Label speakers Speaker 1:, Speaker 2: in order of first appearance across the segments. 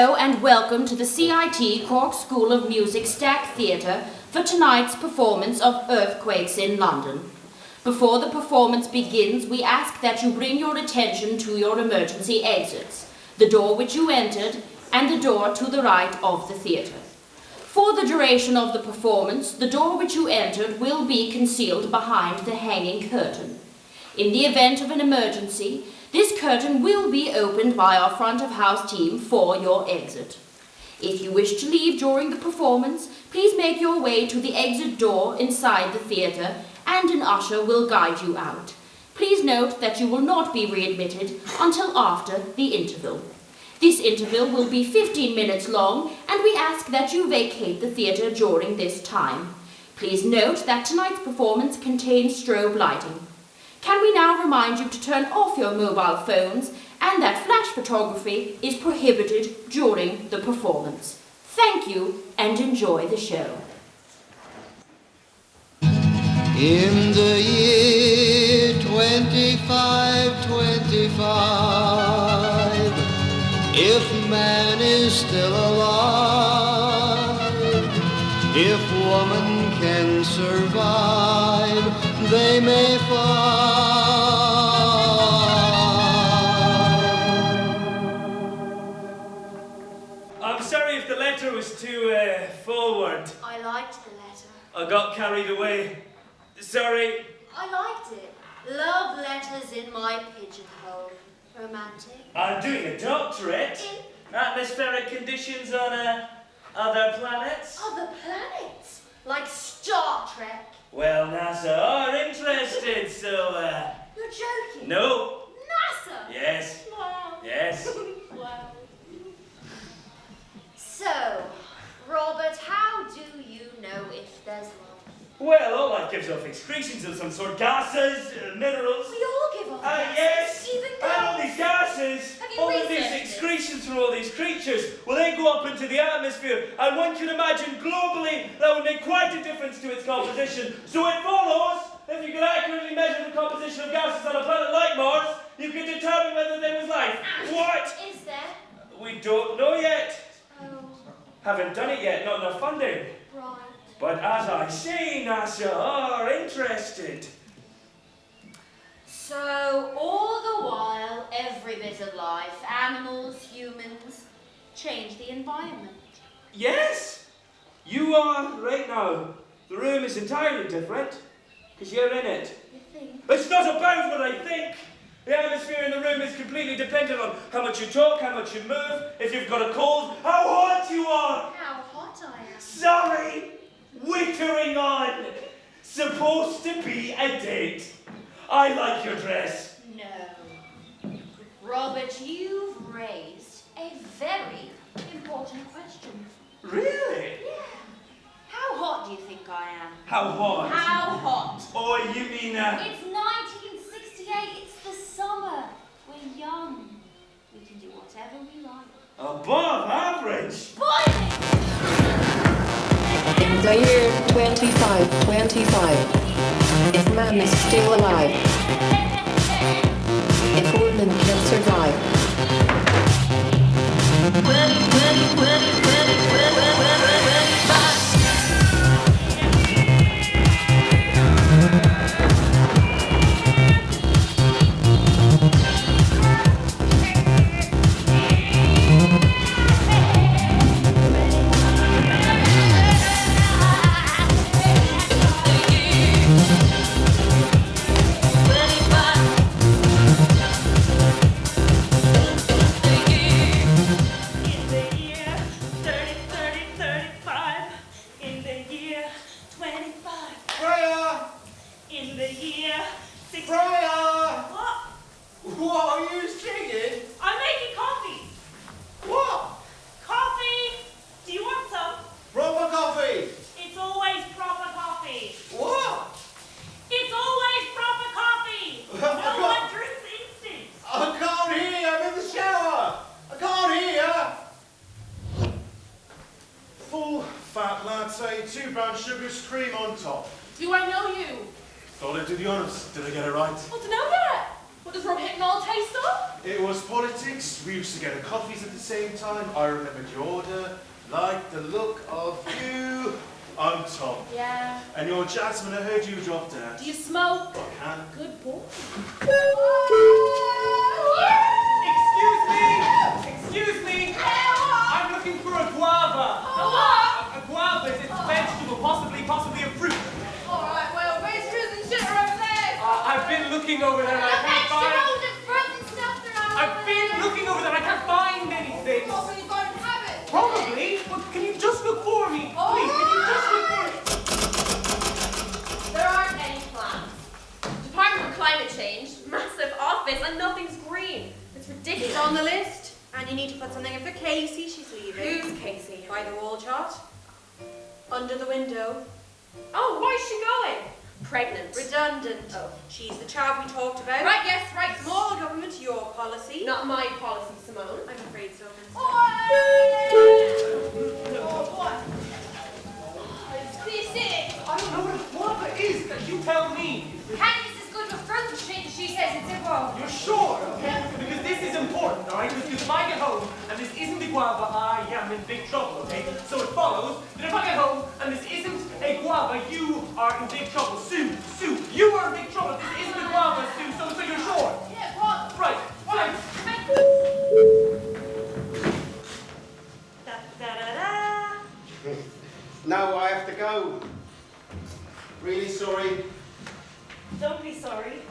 Speaker 1: Hello and welcome to the CIT Cork School of Music Stack Theatre for tonight's performance of Earthquakes in London. Before the performance begins, we ask that you bring your attention to your emergency exits, the door which you entered and the door to the right of the theatre. For the duration of the performance, the door which you entered will be concealed behind the hanging curtain. In the event of an emergency, this curtain will be opened by our front of house team for your exit. If you wish to leave during the performance, please make your way to the exit door inside the theatre and an usher will guide you out. Please note that you will not be readmitted until after the interval. This interval will be 15 minutes long and we ask that you vacate the theatre during this time. Please note that tonight's performance contains strobe lighting. Can we now remind you to turn off your mobile phones and that flash photography is prohibited during the performance. Thank you and enjoy the show.
Speaker 2: In the year 2525, if man is still alive, if woman can survive, they may fly.
Speaker 3: I'm sorry if the letter was too forward.
Speaker 4: I liked the letter.
Speaker 3: I got carried away. Sorry.
Speaker 4: I liked it. Love letters in my pigeonhole. Romantic.
Speaker 3: I'm doing a doctorate.
Speaker 4: In
Speaker 3: Atmospheric conditions on other planets.
Speaker 4: other planets? Like Star Trek.
Speaker 3: Well, NASA are interested, so
Speaker 4: You're joking.
Speaker 3: no.
Speaker 4: NASA?
Speaker 3: Yes.
Speaker 4: Wow.
Speaker 3: Yes.
Speaker 4: Wow. So, Robert, how do you know if there's love?
Speaker 3: Well, all life gives off excretions of some sort. Gases, minerals.
Speaker 4: We all give off
Speaker 3: Yes.
Speaker 4: even
Speaker 3: And all
Speaker 4: girls.
Speaker 3: these gases,
Speaker 4: Have you
Speaker 3: all of these
Speaker 4: researched this?
Speaker 3: excretions from all these creatures, well, they go up into the atmosphere, and one can imagine globally that would make quite a difference to its composition. So it follows, if you could accurately measure the composition of gases on a planet like Mars, you could determine whether there was life. What?
Speaker 4: Is there?
Speaker 3: We don't know yet.
Speaker 4: Oh,
Speaker 3: Haven't done it yet, not enough funding.
Speaker 4: right.
Speaker 3: But as I say, NASA are interested.
Speaker 4: So, all the while, every bit of life, animals, humans, change the environment.
Speaker 3: Yes, you are right now. The room is entirely different because you're in it.
Speaker 4: You think?
Speaker 3: It's not about what I think. The atmosphere in the room is completely dependent on how much you talk, how much you move, if you've got a cold, how hot you are.
Speaker 4: How hot I am.
Speaker 3: Sorry, wittering on. Supposed to be a date. I like your dress.
Speaker 4: No. Robert, you've raised a very important question.
Speaker 3: Really?
Speaker 4: Yeah. How hot do you think I am?
Speaker 3: How hot?
Speaker 4: How hot?
Speaker 3: Oh, you mean
Speaker 4: It's 1968. It's the summer. We're young. We can do whatever we like.
Speaker 3: above average?
Speaker 4: Boiling!
Speaker 5: In the year 2525, if man is still alive, if woman can survive,
Speaker 6: latte, 2 brown sugars, cream on top.
Speaker 7: Do I know you?
Speaker 6: Thought I'd do the honours. Did I get it right?
Speaker 7: Well, to know that. What does Rob Hicknall taste of?
Speaker 6: It was politics. We used to get our coffees at the same time. I remembered your order. Like the look of you. I'm Tom.
Speaker 7: Yeah.
Speaker 6: And you're Jasmine. I heard you dropped out.
Speaker 7: Do you smoke?
Speaker 6: I can.
Speaker 7: Good boy.
Speaker 3: Excuse me! I'm looking for a guava.
Speaker 7: A what?
Speaker 3: A guava is a vegetable, possibly a fruit.
Speaker 7: Alright, well, where's fruit and shit are over there?
Speaker 3: I've been looking over there and I can't find...
Speaker 4: the fruit and stuff that are
Speaker 3: I've been looking over there and I can't find anything.
Speaker 7: Probably don't have it.
Speaker 3: Probably, but can you just look for me? Please, can you just look for me?
Speaker 8: There aren't any plans. Department of Climate Change, massive office, and nothing's green. It's ridiculous.
Speaker 9: It's on the list, and you need to put something in for Casey. She's leaving.
Speaker 8: Who's Casey?
Speaker 9: By the wall chart. Under the window.
Speaker 8: Oh, why is she going? Pregnant.
Speaker 9: Redundant.
Speaker 8: Oh.
Speaker 9: She's the child we talked about.
Speaker 8: Right, yes, right.
Speaker 9: Small government, your policy.
Speaker 8: Not my policy, Simone.
Speaker 9: I'm afraid so, Miss.
Speaker 7: What? This is.
Speaker 3: I don't know what a guava is. You tell me.
Speaker 4: Candice is good with fruit and shit, she says it's a bowl.
Speaker 3: You're sure, okay? Because this is important, all right? Because if I get home and this isn't a guava, I am in big trouble, okay? So it follows that if I get home and this isn't a guava, you are in big trouble. Sue, you are in big trouble. This isn't a guava, Sue, so you're sure?
Speaker 7: Yeah, what?
Speaker 3: Right, fine.
Speaker 10: No, I have to go. Really sorry.
Speaker 7: Don't be sorry.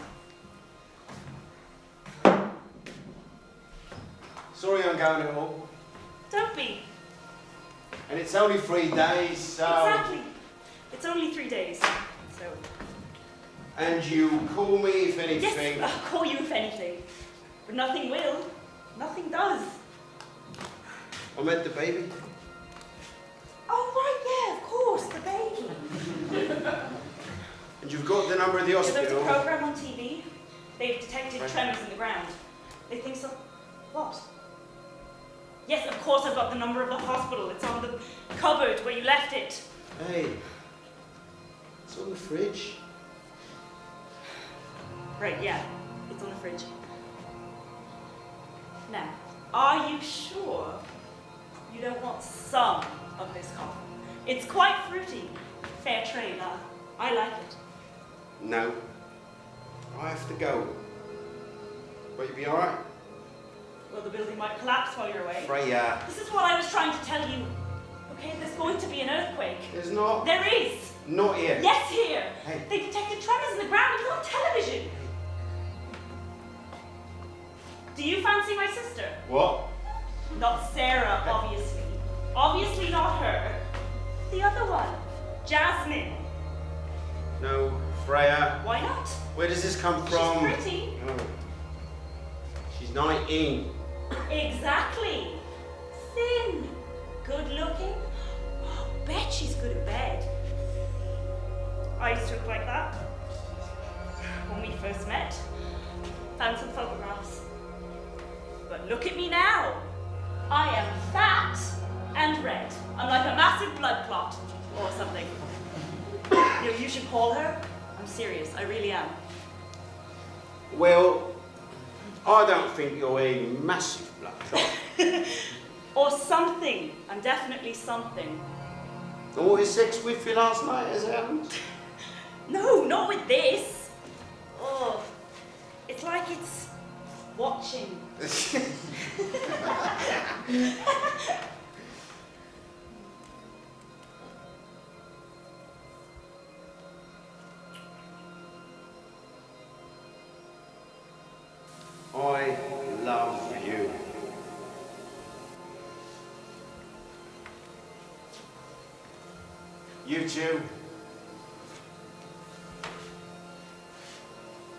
Speaker 10: Sorry I'm going at all.
Speaker 7: Don't be.
Speaker 10: And it's only 3 days, so...
Speaker 7: Exactly. It's only 3 days, so...
Speaker 10: And you call me if anything.
Speaker 7: Yes, I'll call you if anything. But nothing will. Nothing does.
Speaker 10: I meant the baby.
Speaker 7: Oh, right, yeah, of course, the baby.
Speaker 10: And you've got the number of the
Speaker 7: Yeah, there was
Speaker 10: hospital.
Speaker 7: a program on TV. They've detected tremors in the ground. They think so. What? Yes, of course I've got the number of the hospital. It's on the cupboard where you left it.
Speaker 10: Hey, it's on the fridge.
Speaker 7: Right, yeah, it's on the fridge. Now, are you sure you don't want some of this coffee? It's quite fruity. Fair trade, I like it.
Speaker 10: No. I have to go. But you'll be alright?
Speaker 7: Well, the building might collapse while you're away.
Speaker 10: Freya.
Speaker 7: This is what I was trying to tell you. Okay, there's going to be an earthquake.
Speaker 10: There's not.
Speaker 7: There is.
Speaker 10: Not here.
Speaker 7: Yes, here.
Speaker 10: Hey.
Speaker 7: They detected tremors in the ground. It's on television. Do you fancy my sister?
Speaker 10: What?
Speaker 7: Not Sarah, obviously. Obviously not her. The other one, Jasmine.
Speaker 10: No, Freya.
Speaker 7: Why not?
Speaker 10: Where does this come from?
Speaker 7: She's pretty.
Speaker 10: Oh. She's 19.
Speaker 7: Exactly. Thin. Good looking. Oh, bet she's good in bed. I used to look like that when we first met. Found some photographs. But look at me now. I am fat and red. I'm like a massive blood clot or something. You know, you should call her. I'm serious, I really am.
Speaker 10: Well, I don't think you're a massive blood clot.
Speaker 7: Or something. I'm definitely something.
Speaker 10: And what is sex with you last night, has it happened?
Speaker 7: No, not with this. Oh, it's like it's watching.
Speaker 10: I love you. You too.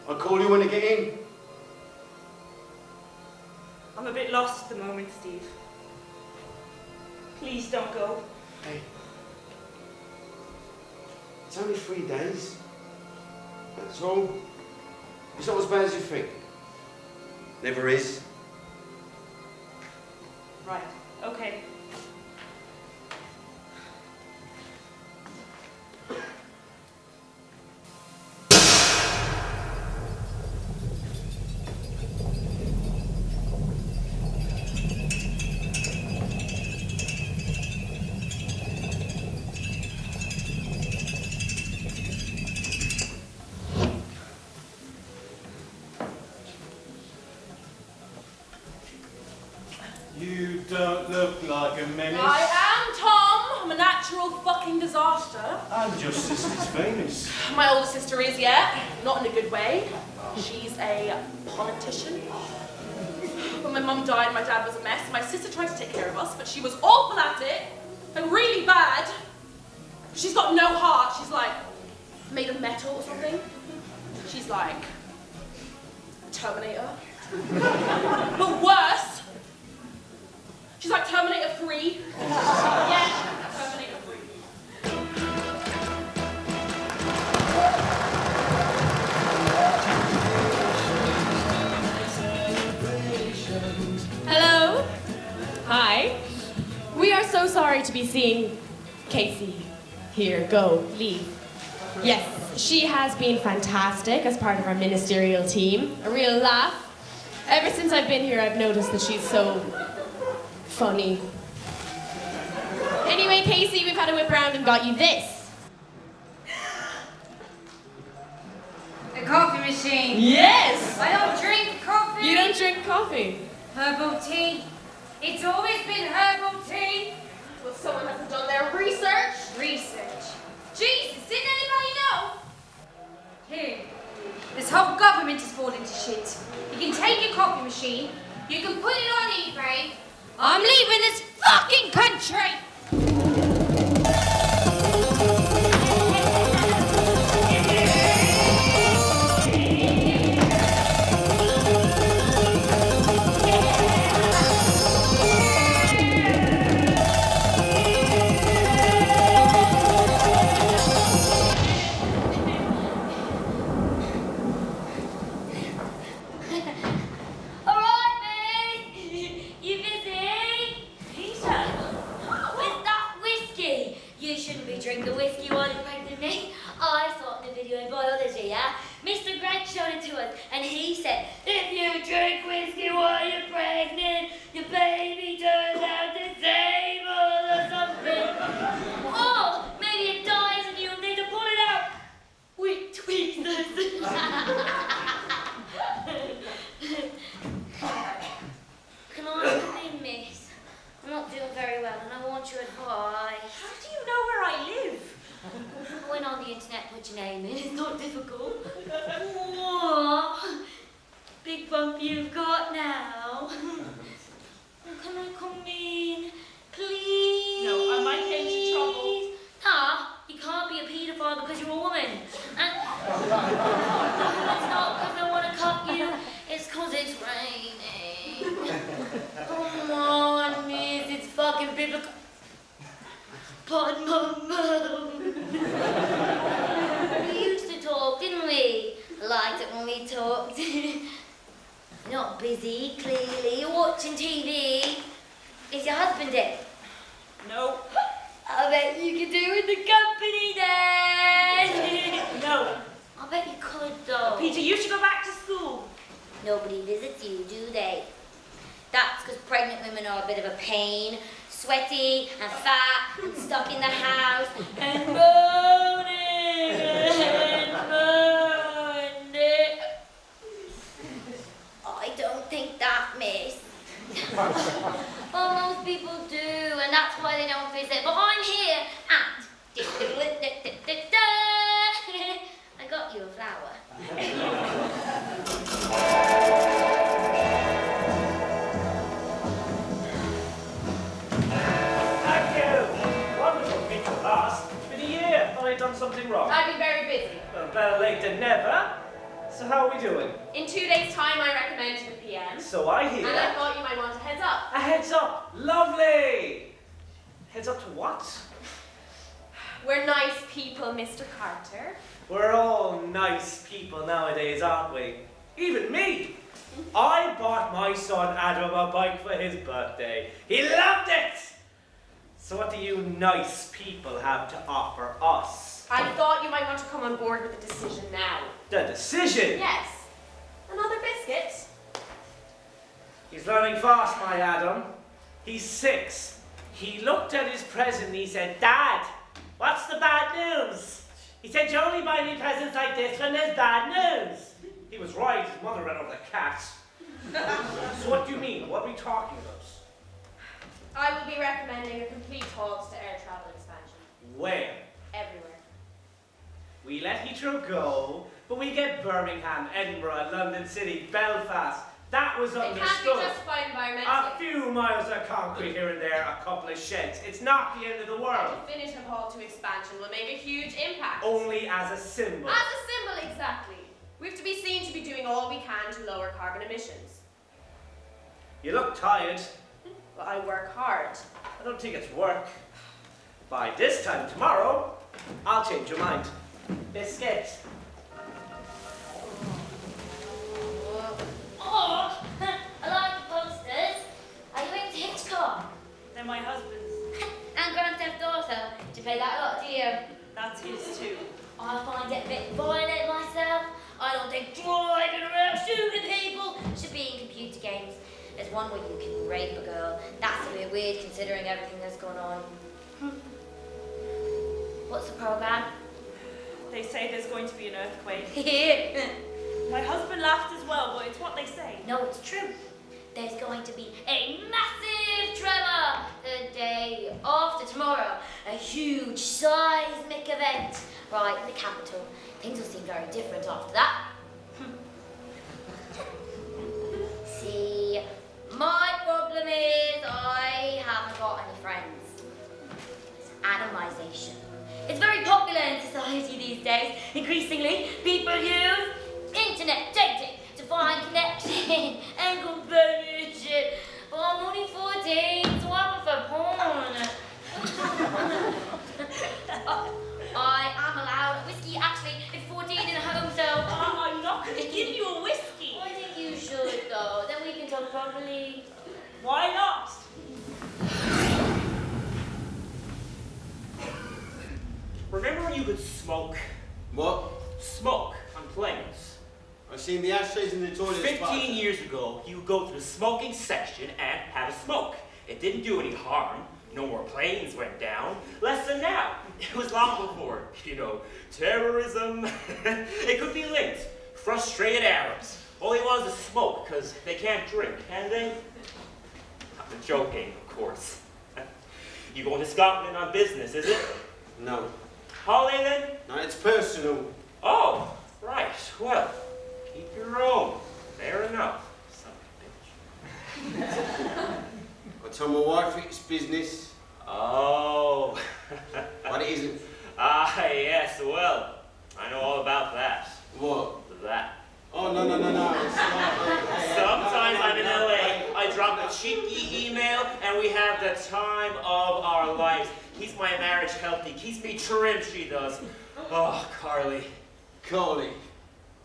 Speaker 10: I'll call you when I get in.
Speaker 7: I'm a bit lost at the moment, Steve. Please don't go.
Speaker 10: Hey. It's only 3 days. That's all. It's not as bad as you think. Never is.
Speaker 7: Right, okay.
Speaker 6: don't look like a menace.
Speaker 8: I am Tom. I'm a natural fucking disaster.
Speaker 6: I'm just as famous.
Speaker 8: My older sister is, yeah. Not in a good way. She's a politician. When my mum died, my dad was a mess. My sister tried to take care of us, but she was awful at it and really bad. She's got no heart. She's like made of metal or something. She's like a Terminator. But worse, she's like Terminator 3. Yeah, Terminator 3.
Speaker 11: Hello. Hi. We are so sorry to be seeing Casey. Here, go, leave. Yes, she has been fantastic as part of our ministerial team. A real laugh. Ever since I've been here, I've noticed that she's so funny. Anyway, Casey, we've had a whip around and got you this.
Speaker 9: A coffee machine.
Speaker 11: Yes!
Speaker 9: I don't drink coffee.
Speaker 11: You don't drink coffee?
Speaker 9: Herbal tea. It's always been herbal tea.
Speaker 8: Well, someone hasn't done their research.
Speaker 9: Research. Jesus, didn't anybody know? Here, this whole government is falling to shit. You can take your coffee machine, you can put it on eBay. I'm leaving this fucking country!
Speaker 12: Drink the whiskey while you're pregnant, mate. I saw it in the video in biology, yeah? Mr. Greg showed it to us, and he said, if you drink whiskey while you're pregnant, your baby turns out disabled or something. Or maybe it dies and you'll need to pull it out with tweezers. Can I come in, miss? I'm not doing very well, and I want your advice.
Speaker 8: How do you know where I live?
Speaker 12: I went on the internet, put your name in, it's not difficult. What? Big bump you've got now. Can I come in, please?
Speaker 8: No, I might get into trouble.
Speaker 12: Nah, you can't be a paedophile because you're a woman. And it's not because I want to cut you, it's because it's raining. Come on, miss, it's fucking biblical. Pardon my mum. We used to talk, didn't we? I liked it when we talked. Not busy, clearly. You're watching TV. Is your husband dead?
Speaker 8: No.
Speaker 12: I bet you could do with the company then.
Speaker 8: No.
Speaker 12: I bet you could though.
Speaker 8: Peter, you should go back to school.
Speaker 12: Nobody visits you, do they? That's because pregnant women are a bit of a pain. Sweaty and fat and stuck in the house and moaning and moaning. I don't think that, miss. Well, most people do, and that's why they don't visit. But I'm here at... I got you a flower.
Speaker 3: Done something wrong?
Speaker 8: I've been very busy.
Speaker 3: Well, better late than never. So how are we doing?
Speaker 8: In 2 days' time, I recommend to the PM.
Speaker 3: So I hear.
Speaker 8: And I thought you might want a heads up.
Speaker 3: A heads up. Lovely. Heads up to what?
Speaker 8: We're nice people, Mr. Carter.
Speaker 3: We're all nice people nowadays, aren't we? Even me. I bought my son Adam a bike for his birthday. He loved it. So what do you nice people have to offer us?
Speaker 8: I thought you might want to come on board with the decision now.
Speaker 3: The decision?
Speaker 8: Yes. Another biscuit.
Speaker 3: He's learning fast, my Adam. He's 6. He looked at his present and he said, Dad, what's the bad news? He said, you only buy me presents like this when there's bad news. He was right. His mother ran over the cat. So what do you mean? What are we talking about?
Speaker 11: I will be recommending a complete halt to air travel expansion.
Speaker 3: Where?
Speaker 11: Everywhere.
Speaker 3: We let Heathrow go, but we get Birmingham, Edinburgh, London City, Belfast. That was
Speaker 11: It can't be
Speaker 3: understood.
Speaker 11: justified
Speaker 3: A
Speaker 11: environmentally.
Speaker 3: few miles of concrete here and there, a couple of sheds. It's not the end of the
Speaker 11: A
Speaker 3: world.
Speaker 11: definitive halt to expansion will make a huge impact.
Speaker 3: Only as a symbol.
Speaker 11: As a symbol, exactly. We have to be seen to be doing all we can to lower carbon emissions.
Speaker 3: You look tired.
Speaker 11: But I work hard.
Speaker 3: I don't think it's work. By this time tomorrow, I'll change your mind. Biscuit.
Speaker 12: Oh, I like the posters. Are you into Hitchcock?
Speaker 7: They're my husband's.
Speaker 12: And Grand Theft Auto. Do you play that a lot, do you?
Speaker 7: That's his too.
Speaker 12: I find it a bit violent myself. I don't think driving around shooting people should be in computer games. There's one where you can rape a girl. That's a bit weird considering everything that's going on. What's the program?
Speaker 7: They say there's going to be an earthquake.
Speaker 12: Yeah.
Speaker 7: My husband laughed as well, but it's what they say.
Speaker 12: No, it's true. There's going to be a massive tremor the day after tomorrow. A huge seismic event right in the capital. Things will seem very different after that. See, my problem is I haven't got any friends. Atomization. It's very popular in society these days. Increasingly, people use internet dating to find connection and companionship. But I'm only 14, so I prefer porn. I am allowed whiskey, actually. It's 14 in a home, so...
Speaker 7: I'm not going to give you a whiskey.
Speaker 12: I think you should, though. Then we can talk properly.
Speaker 7: Why not?
Speaker 3: Remember when you could smoke?
Speaker 10: What?
Speaker 3: Smoke on planes.
Speaker 10: I seen the ashtrays in the toilet.
Speaker 3: 15 years ago, you would go to the smoking section and have a smoke. It didn't do any harm. No more planes went down. Less than now. It was long before, terrorism. It could be linked. Frustrated Arabs. All they want is to smoke, because they can't drink, can they? I'm joking, of course. You going to Scotland on business, is it?
Speaker 10: No.
Speaker 3: Holiday then?
Speaker 10: No, it's personal.
Speaker 3: Oh, right. Well, keep your own. Fair enough. Son of a bitch.
Speaker 10: I told my wife it's business.
Speaker 3: Oh.
Speaker 10: But it isn't.
Speaker 3: Ah, yes, well, I know all about that.
Speaker 10: What?
Speaker 3: That.
Speaker 10: Oh, no. It's not.
Speaker 3: Sometimes I'm in LA, I drop a cheeky email, and we have the time of our lives. Keeps my marriage healthy, keeps me trim, she does. Oh, Carly.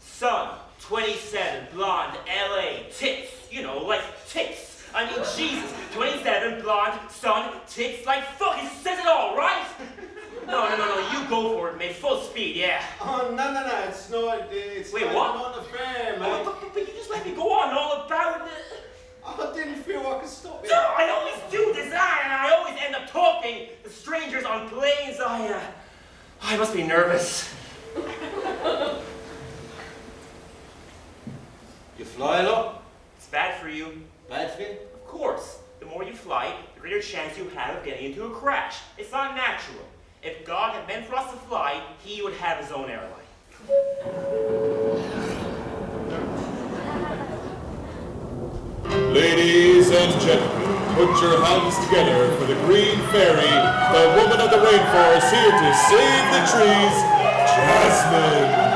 Speaker 3: Son, 27, blonde, LA, tits, like tits. I mean, Jesus, 27, blonde, son, tits, like fucking says it all, right? No, you go for it, mate, full speed, yeah.
Speaker 10: Oh, no, it's not,
Speaker 3: Wait, what?
Speaker 10: Not fair, mate.
Speaker 3: Oh, but you just let me go on all about it.
Speaker 10: I didn't feel I could stop it.
Speaker 3: No, I always do this, and I always end up talking to strangers on planes. I must be nervous.
Speaker 10: You fly a lot?
Speaker 3: It's bad for you.
Speaker 10: Bad for you?
Speaker 3: Of course. The more you fly, the greater chance you have of getting into a crash. It's not natural. If God had meant for us to fly, he would have his own airline.
Speaker 13: Ladies and gentlemen, put your hands together for the Green Fairy, the woman of the rainforest here to save the trees, Jasmine.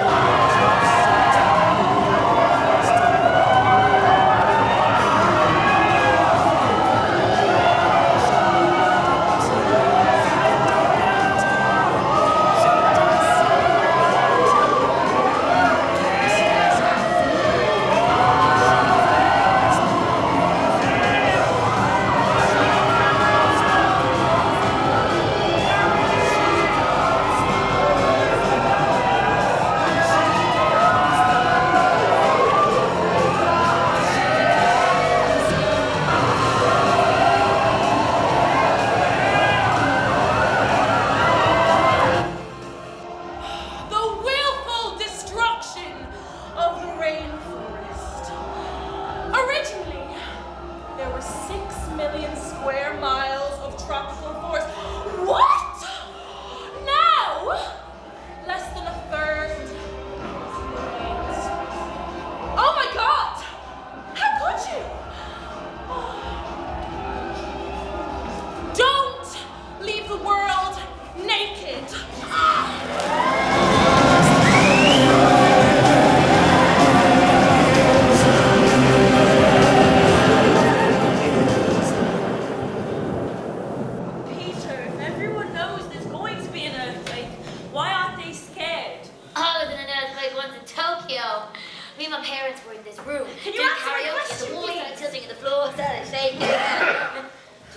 Speaker 12: Me and my parents were in this room.
Speaker 4: Can you
Speaker 12: doing
Speaker 4: answer my
Speaker 12: karaoke,
Speaker 4: question,
Speaker 12: the walls
Speaker 4: please?
Speaker 12: started tilting and the floor started shaking. Do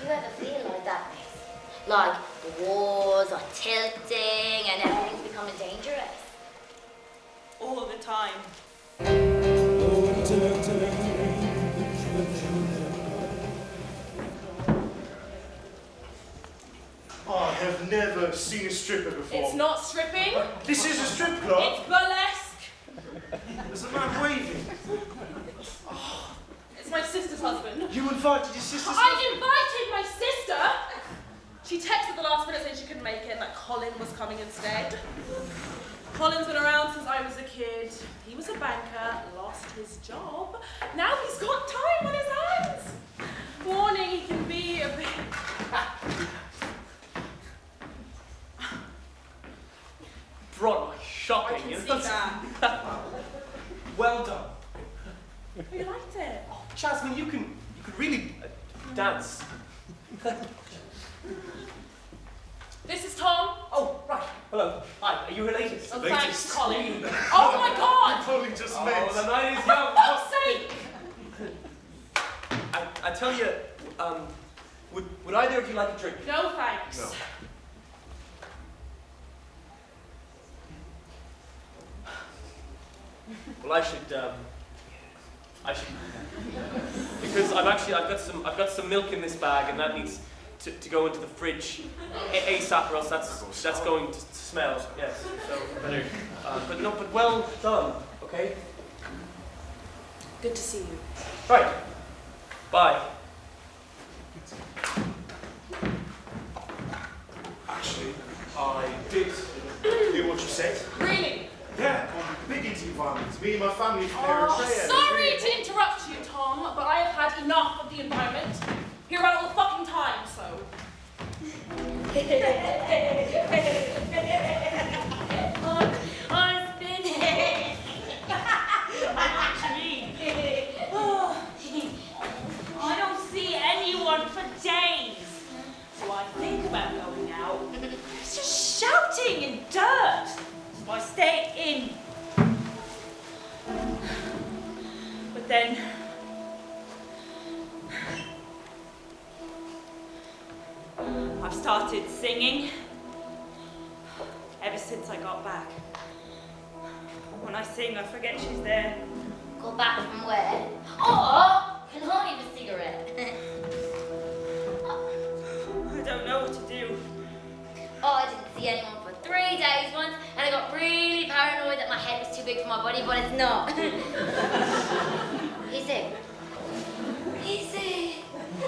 Speaker 12: you ever feel like that, miss? Like the walls are tilting and everything's becoming dangerous?
Speaker 7: All the time.
Speaker 6: I have never seen a stripper before.
Speaker 8: It's not stripping.
Speaker 6: This is a strip club.
Speaker 8: It's burlesque.
Speaker 6: There's a man waving.
Speaker 8: It's my sister's husband.
Speaker 6: You invited your sister's
Speaker 8: I
Speaker 6: husband?
Speaker 8: invited my sister. She texted the last minute saying she couldn't make it and that Colin was coming instead. Colin's been around since I was a kid. He was a banker, lost his job. Now he's got time on his hands. Warning, he can be a bit...
Speaker 3: Broadway, shocking.
Speaker 8: I can see
Speaker 3: That's-
Speaker 8: that.
Speaker 3: Well done.
Speaker 8: You liked it?
Speaker 3: Oh, Jasmine, you can really dance.
Speaker 8: This is Tom.
Speaker 3: Oh, right. Hello. Hi. Are you her latest?
Speaker 8: Oh, thanks, Colin. Oh my God!
Speaker 6: You probably just met.
Speaker 3: Oh, the night is
Speaker 8: For
Speaker 3: young.
Speaker 8: fuck's sake!
Speaker 3: I tell you, would either of you like a drink?
Speaker 8: No thanks.
Speaker 3: No. Well, I should, because I've got some milk in this bag, and that needs to go into the fridge ASAP, or else that's going to smell. Yes, so better. But well done. Okay.
Speaker 8: Good to see you.
Speaker 3: Right. Bye.
Speaker 6: Actually, I did hear what you said.
Speaker 8: Really?
Speaker 6: Yeah, I'm big into environments. Me and my family from
Speaker 8: Oh,
Speaker 6: Eritrea.
Speaker 8: sorry to interrupt you, Tom, but I have had enough of the environment. Hear about it all the fucking time, so.
Speaker 12: I'm spinning.
Speaker 7: I don't see anyone for days. So I think about going out. It's just shouting and dirt. So I stay in. But then I've started singing ever since I got back. When I sing, I forget she's there.
Speaker 12: Got back from where? Oh, can I have a cigarette?
Speaker 7: I don't know what to do.
Speaker 12: Oh, I didn't see anyone for 3 days once, and I got really paranoid that my head was too big for my body, but it's not. Easy. Easy.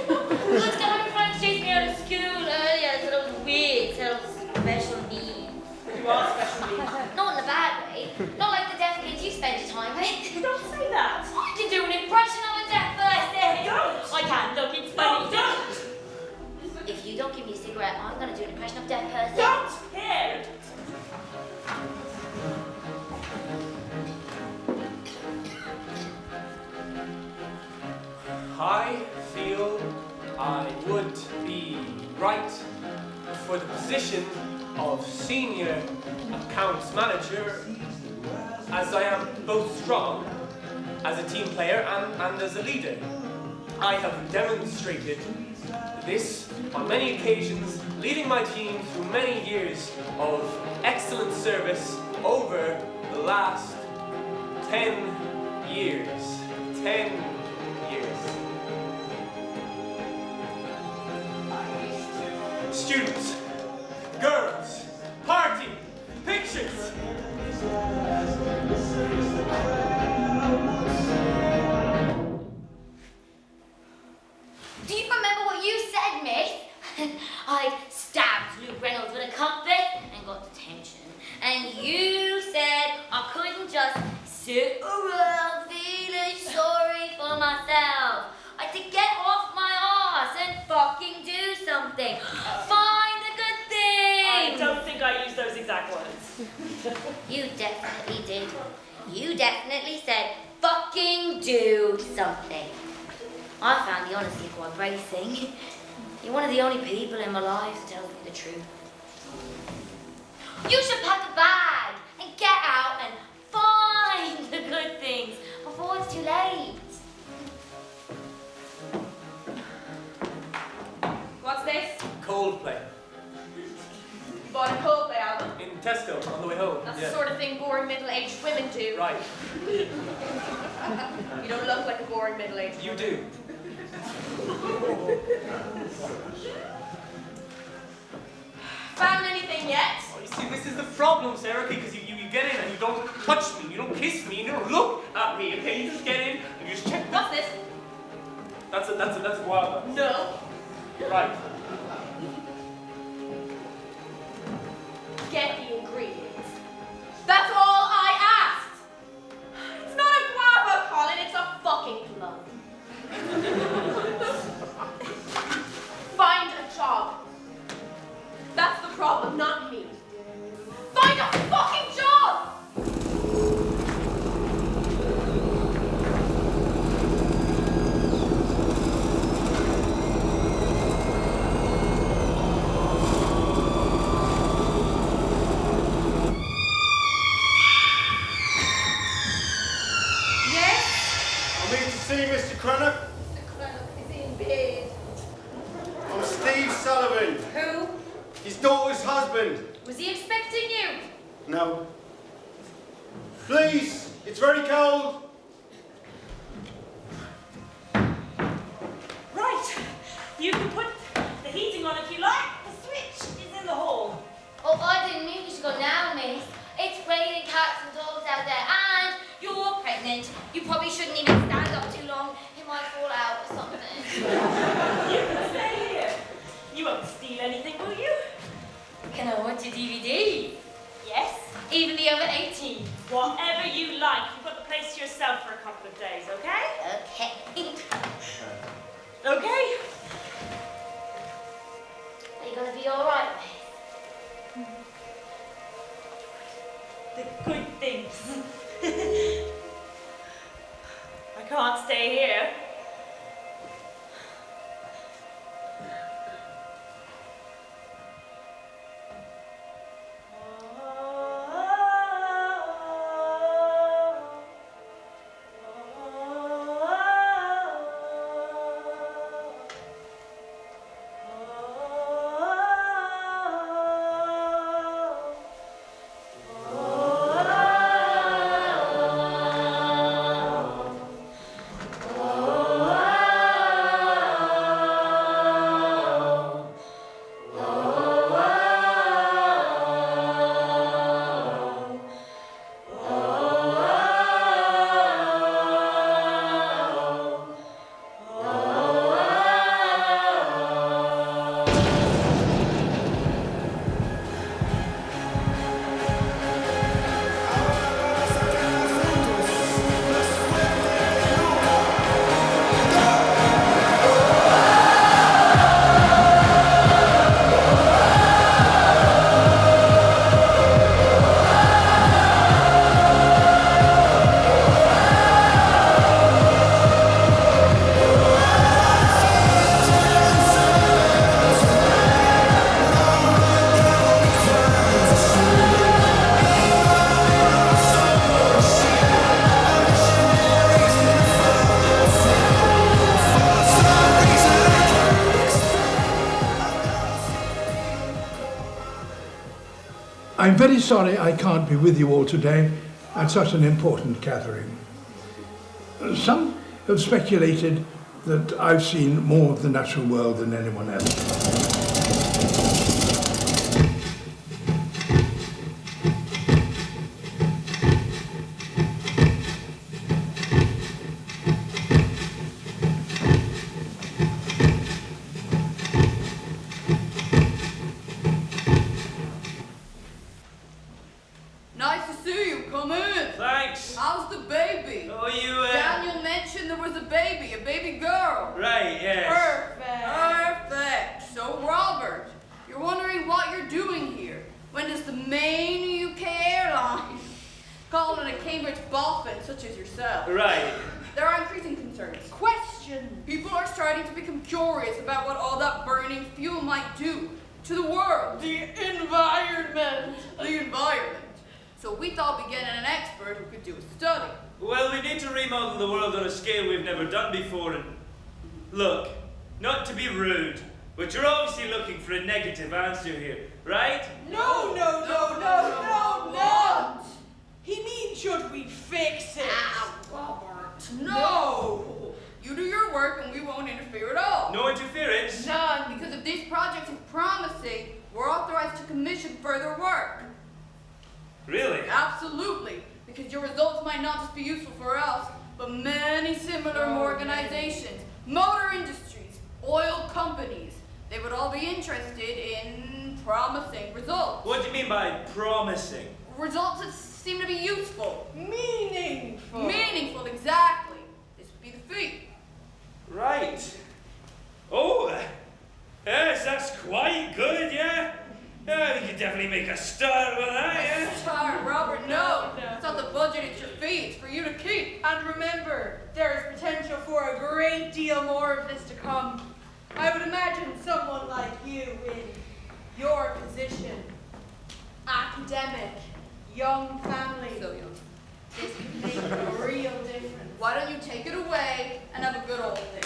Speaker 12: Good guy friends chased me out of school earlier, said I was weird, said I was special needs.
Speaker 7: You are special needs.
Speaker 12: Not in a bad way. Not like the deaf kids you spend your time with.
Speaker 7: Don't say that.
Speaker 12: I can do an impression of a deaf person.
Speaker 7: Don't.
Speaker 12: I can, look, it's funny.
Speaker 7: No, don't.
Speaker 12: If you don't give me a cigarette, I'm going to do an impression of a deaf person.
Speaker 7: Don't care.
Speaker 3: I feel I would be right for the position of senior accounts manager, as I am both strong as a team player and as a leader. I have demonstrated this on many occasions, leading my team through many years of excellent service over the last 10 years. 10 years. Students, girls, party, pictures.
Speaker 12: Do you remember what you said, miss? I stabbed Luke Reynolds with a compass and got detention. And you said I couldn't just sit around feeling sorry for myself. I had to get off my arse and fucking do something. Find the good
Speaker 7: I
Speaker 12: thing.
Speaker 7: don't think I used those exact words.
Speaker 12: You definitely did. You definitely said fucking do something. I found the honesty quite bracing. You're one of the only people in my life who tells me the truth. You should pack a bag and get out and find the good things.
Speaker 8: thing boring middle-aged women do.
Speaker 3: Right.
Speaker 8: You don't look like a boring middle-aged woman.
Speaker 3: You do.
Speaker 8: Found anything yet?
Speaker 3: Oh, you see, this is the problem, Sarah, because you get in and you don't touch me, you don't kiss me, you don't look at me, okay? You just get in and you just check.
Speaker 8: What's this?
Speaker 3: That's a guava.
Speaker 8: No.
Speaker 3: Right.
Speaker 8: Get the ingredients. That's all I asked. It's not a guava, Colin, it's a fucking plum. Find a job. That's the problem, not me. Find a fucking job!
Speaker 14: Mr. Crannock?
Speaker 9: Mr. Crannock is in bed.
Speaker 14: I'm Steve Sullivan.
Speaker 9: Who?
Speaker 14: His daughter's husband.
Speaker 9: Was he expecting you?
Speaker 14: No. Please, it's very cold.
Speaker 7: Right. You can put the heating on if you like. The switch is in the hall.
Speaker 12: Oh, I didn't mean we should go now, miss. It's raining cats and dogs out there, and you're pregnant. You probably shouldn't even stand up too long. It might fall out or something.
Speaker 7: You can stay here. You won't steal anything, will you?
Speaker 12: Can I watch your DVD?
Speaker 7: Yes.
Speaker 12: Even the over 18?
Speaker 7: Whatever you like. You've got the place to yourself for a couple of days, okay?
Speaker 12: Okay.
Speaker 7: Okay.
Speaker 12: Are you gonna be alright, miss?
Speaker 7: The good things. I can't stay here.
Speaker 15: I'm very sorry I can't be with you all today at such an important gathering. Some have speculated that I've seen more of the natural world than anyone else.
Speaker 16: Nice to see you. Come in.
Speaker 3: Thanks.
Speaker 16: How's the baby?
Speaker 3: Oh, you,
Speaker 16: Daniel mentioned there was a baby girl.
Speaker 3: Right, yes.
Speaker 16: Perfect. So, Robert, you're wondering what you're doing here. When does the main UK airline call in a Cambridge boffin such as yourself?
Speaker 3: Right.
Speaker 16: There are increasing concerns. Question. People are starting to become curious about what all that burning fuel might do to the world. The environment. So we thought we'd get in an expert who could do a study.
Speaker 3: Well, we need to remodel the world on a scale we've never done before, and look, not to be rude, but you're obviously looking for a negative answer here, right?
Speaker 16: No. He means should we fix it? Robert, no! You do your work and we won't interfere at all.
Speaker 3: No interference?
Speaker 16: None, because if this project is promising, we're authorized to commission further work.
Speaker 3: Really?
Speaker 16: Absolutely, because your results might not just be useful for us, but many similar organizations, motor industries, oil companies. They would all be interested in promising results.
Speaker 3: What do you mean by promising?
Speaker 16: Results that seem to be useful.
Speaker 7: Meaningful.
Speaker 16: Meaningful, exactly. This would be the fee.
Speaker 3: Right. Oh, yes, that's quite good, yeah? Yeah, we could definitely make a start with that, yeah?
Speaker 16: Start, Robert, no. It's not the budget, it's your fee. It's for you to keep.
Speaker 7: And remember, there is potential for a great deal more of this to come. I would imagine someone like you in your position, academic, young family.
Speaker 16: So young.
Speaker 7: This could make a real difference.
Speaker 16: Why don't you take it away and have a good old thing?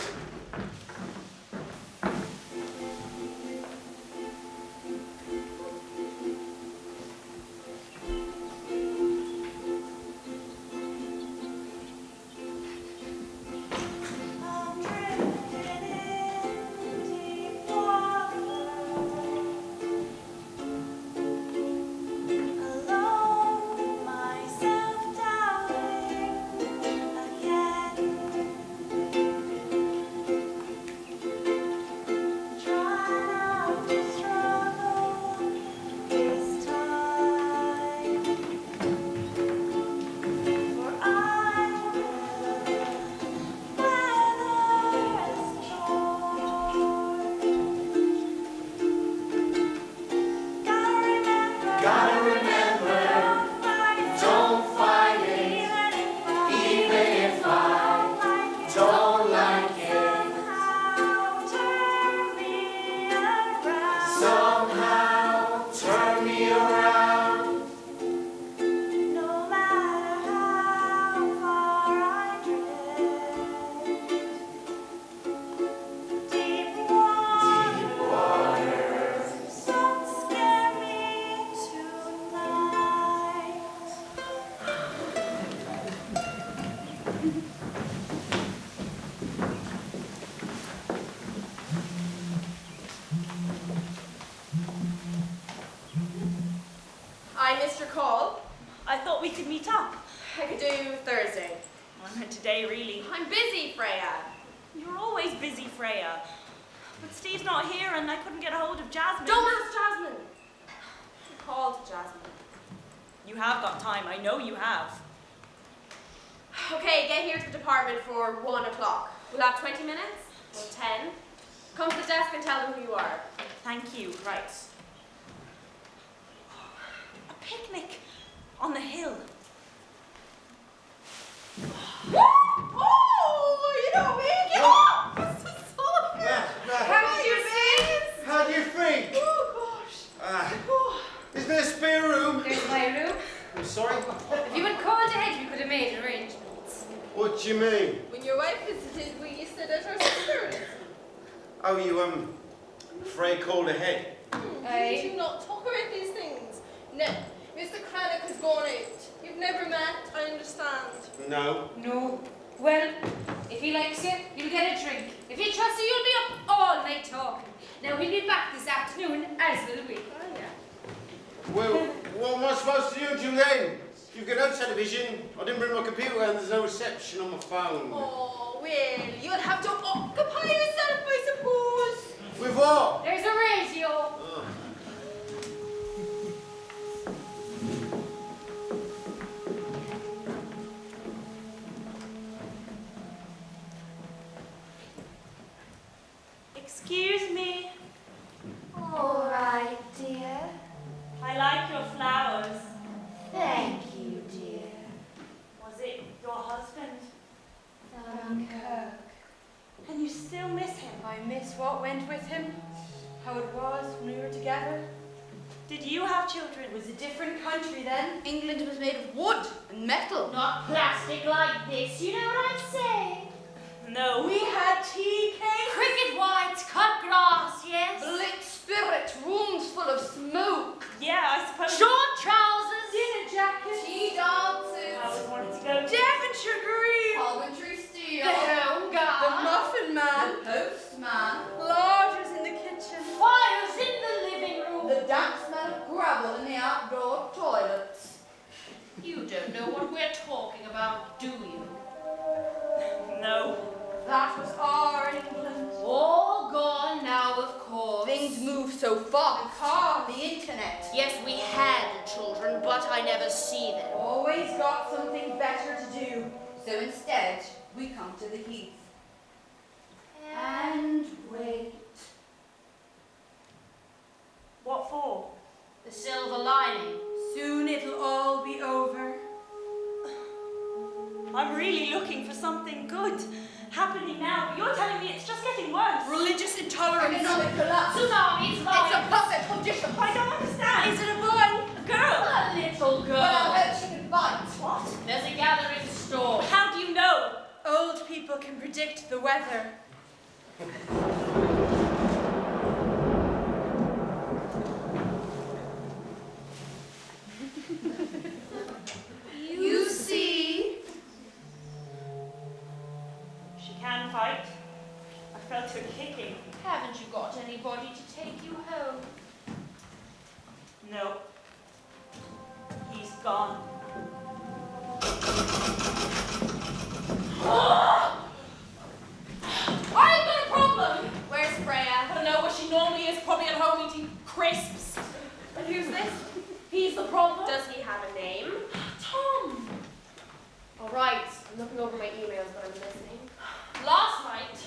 Speaker 7: Today, really.
Speaker 8: I'm busy, Freya.
Speaker 7: You're always busy, Freya. But Steve's not here and I couldn't get a hold of Jasmine.
Speaker 8: Don't ask Jasmine. I called Jasmine.
Speaker 7: You have got time. I know you have.
Speaker 8: Okay, get here to the department for 1 o'clock. We'll have 20 minutes, or 10. Come to the desk and tell them who you are.
Speaker 7: Thank you. Right. A picnic on the hill.
Speaker 16: Oh, you know me. Get off! This is so good.
Speaker 14: How do you think?
Speaker 16: Oh, gosh.
Speaker 14: Is there a spare room?
Speaker 9: There's my room.
Speaker 14: I'm sorry?
Speaker 9: If you had called ahead, we could have made arrangements.
Speaker 14: What do you mean?
Speaker 16: When your wife visited, we stood at our sisters.
Speaker 14: Oh, you, Frey called ahead?
Speaker 16: Did you not talk about these things? No. Mr. Craddock has gone out. You've never met, I understand.
Speaker 14: No.
Speaker 9: No. Well, if he likes you, you'll get a drink. If he trusts you, you'll be up all night talking. Now, he'll be back this afternoon, as will we.
Speaker 16: Oh, yeah.
Speaker 14: Well, what am I supposed to do then? You've got no television, I didn't bring my computer and there's no reception on my phone.
Speaker 16: Oh, well, you'll have to occupy yourself, I suppose.
Speaker 14: With what?
Speaker 9: There's a radio.
Speaker 14: Oh.
Speaker 7: Excuse me.
Speaker 12: All right, dear.
Speaker 7: I like your flowers.
Speaker 12: Thank you, dear.
Speaker 7: Was it your husband?
Speaker 9: Kirk.
Speaker 7: And you still miss him?
Speaker 9: I miss what went with him, how it was when we were together.
Speaker 7: Did you have children?
Speaker 9: It was a different country then.
Speaker 16: England was made of wood and metal.
Speaker 1: Not plastic like this, you know what I'm saying?
Speaker 7: No.
Speaker 9: We had tea cake.
Speaker 1: Cricket whites, cut grass, yes?
Speaker 16: Lit spirit, rooms full of smoke.
Speaker 7: Yeah, I suppose.
Speaker 1: Short trousers.
Speaker 9: Dinner
Speaker 16: jacket. Tea dances.
Speaker 3: I always wanted to go.
Speaker 16: Devonshire green. Coventry steel. The home guard. The muffin man. The postman. Lodgers in the kitchen.
Speaker 1: Fires in the living room.
Speaker 16: The damp smell of gravel in the outdoor toilets.
Speaker 1: You don't know what we're talking about, do you?
Speaker 3: No.
Speaker 16: That was our England.
Speaker 1: All gone now, of course.
Speaker 16: Things move so fast. The car, the internet.
Speaker 1: Yes, we had children, but I never see them.
Speaker 16: Always got something better to do. So instead, we come to the heath. And wait.
Speaker 3: What for?
Speaker 1: The silver lining.
Speaker 16: Soon it'll all be over.
Speaker 3: I'm really looking for something good happening now, but you're telling me it's just getting worse.
Speaker 16: Religious intolerance. Economic collapse.
Speaker 1: Tsunamis,
Speaker 16: It's a puppet condition.
Speaker 3: I don't understand.
Speaker 16: Is it a boy?
Speaker 3: A girl?
Speaker 1: A little girl.
Speaker 16: But I hope she can bite.
Speaker 3: What?
Speaker 1: There's a gathering storm.
Speaker 3: How do you know?
Speaker 16: Old people can predict the weather. You see?
Speaker 3: She can fight. I felt her kicking.
Speaker 1: Haven't you got anybody to take you home?
Speaker 3: No. He's gone.
Speaker 8: I've got a problem! Where's Freya? I don't know where she normally is, probably at home eating crisps. And who's this? He's the problem.
Speaker 11: Does he have a name?
Speaker 8: Tom!
Speaker 11: All right, I'm looking over my emails, but I'm listening.
Speaker 8: Last night,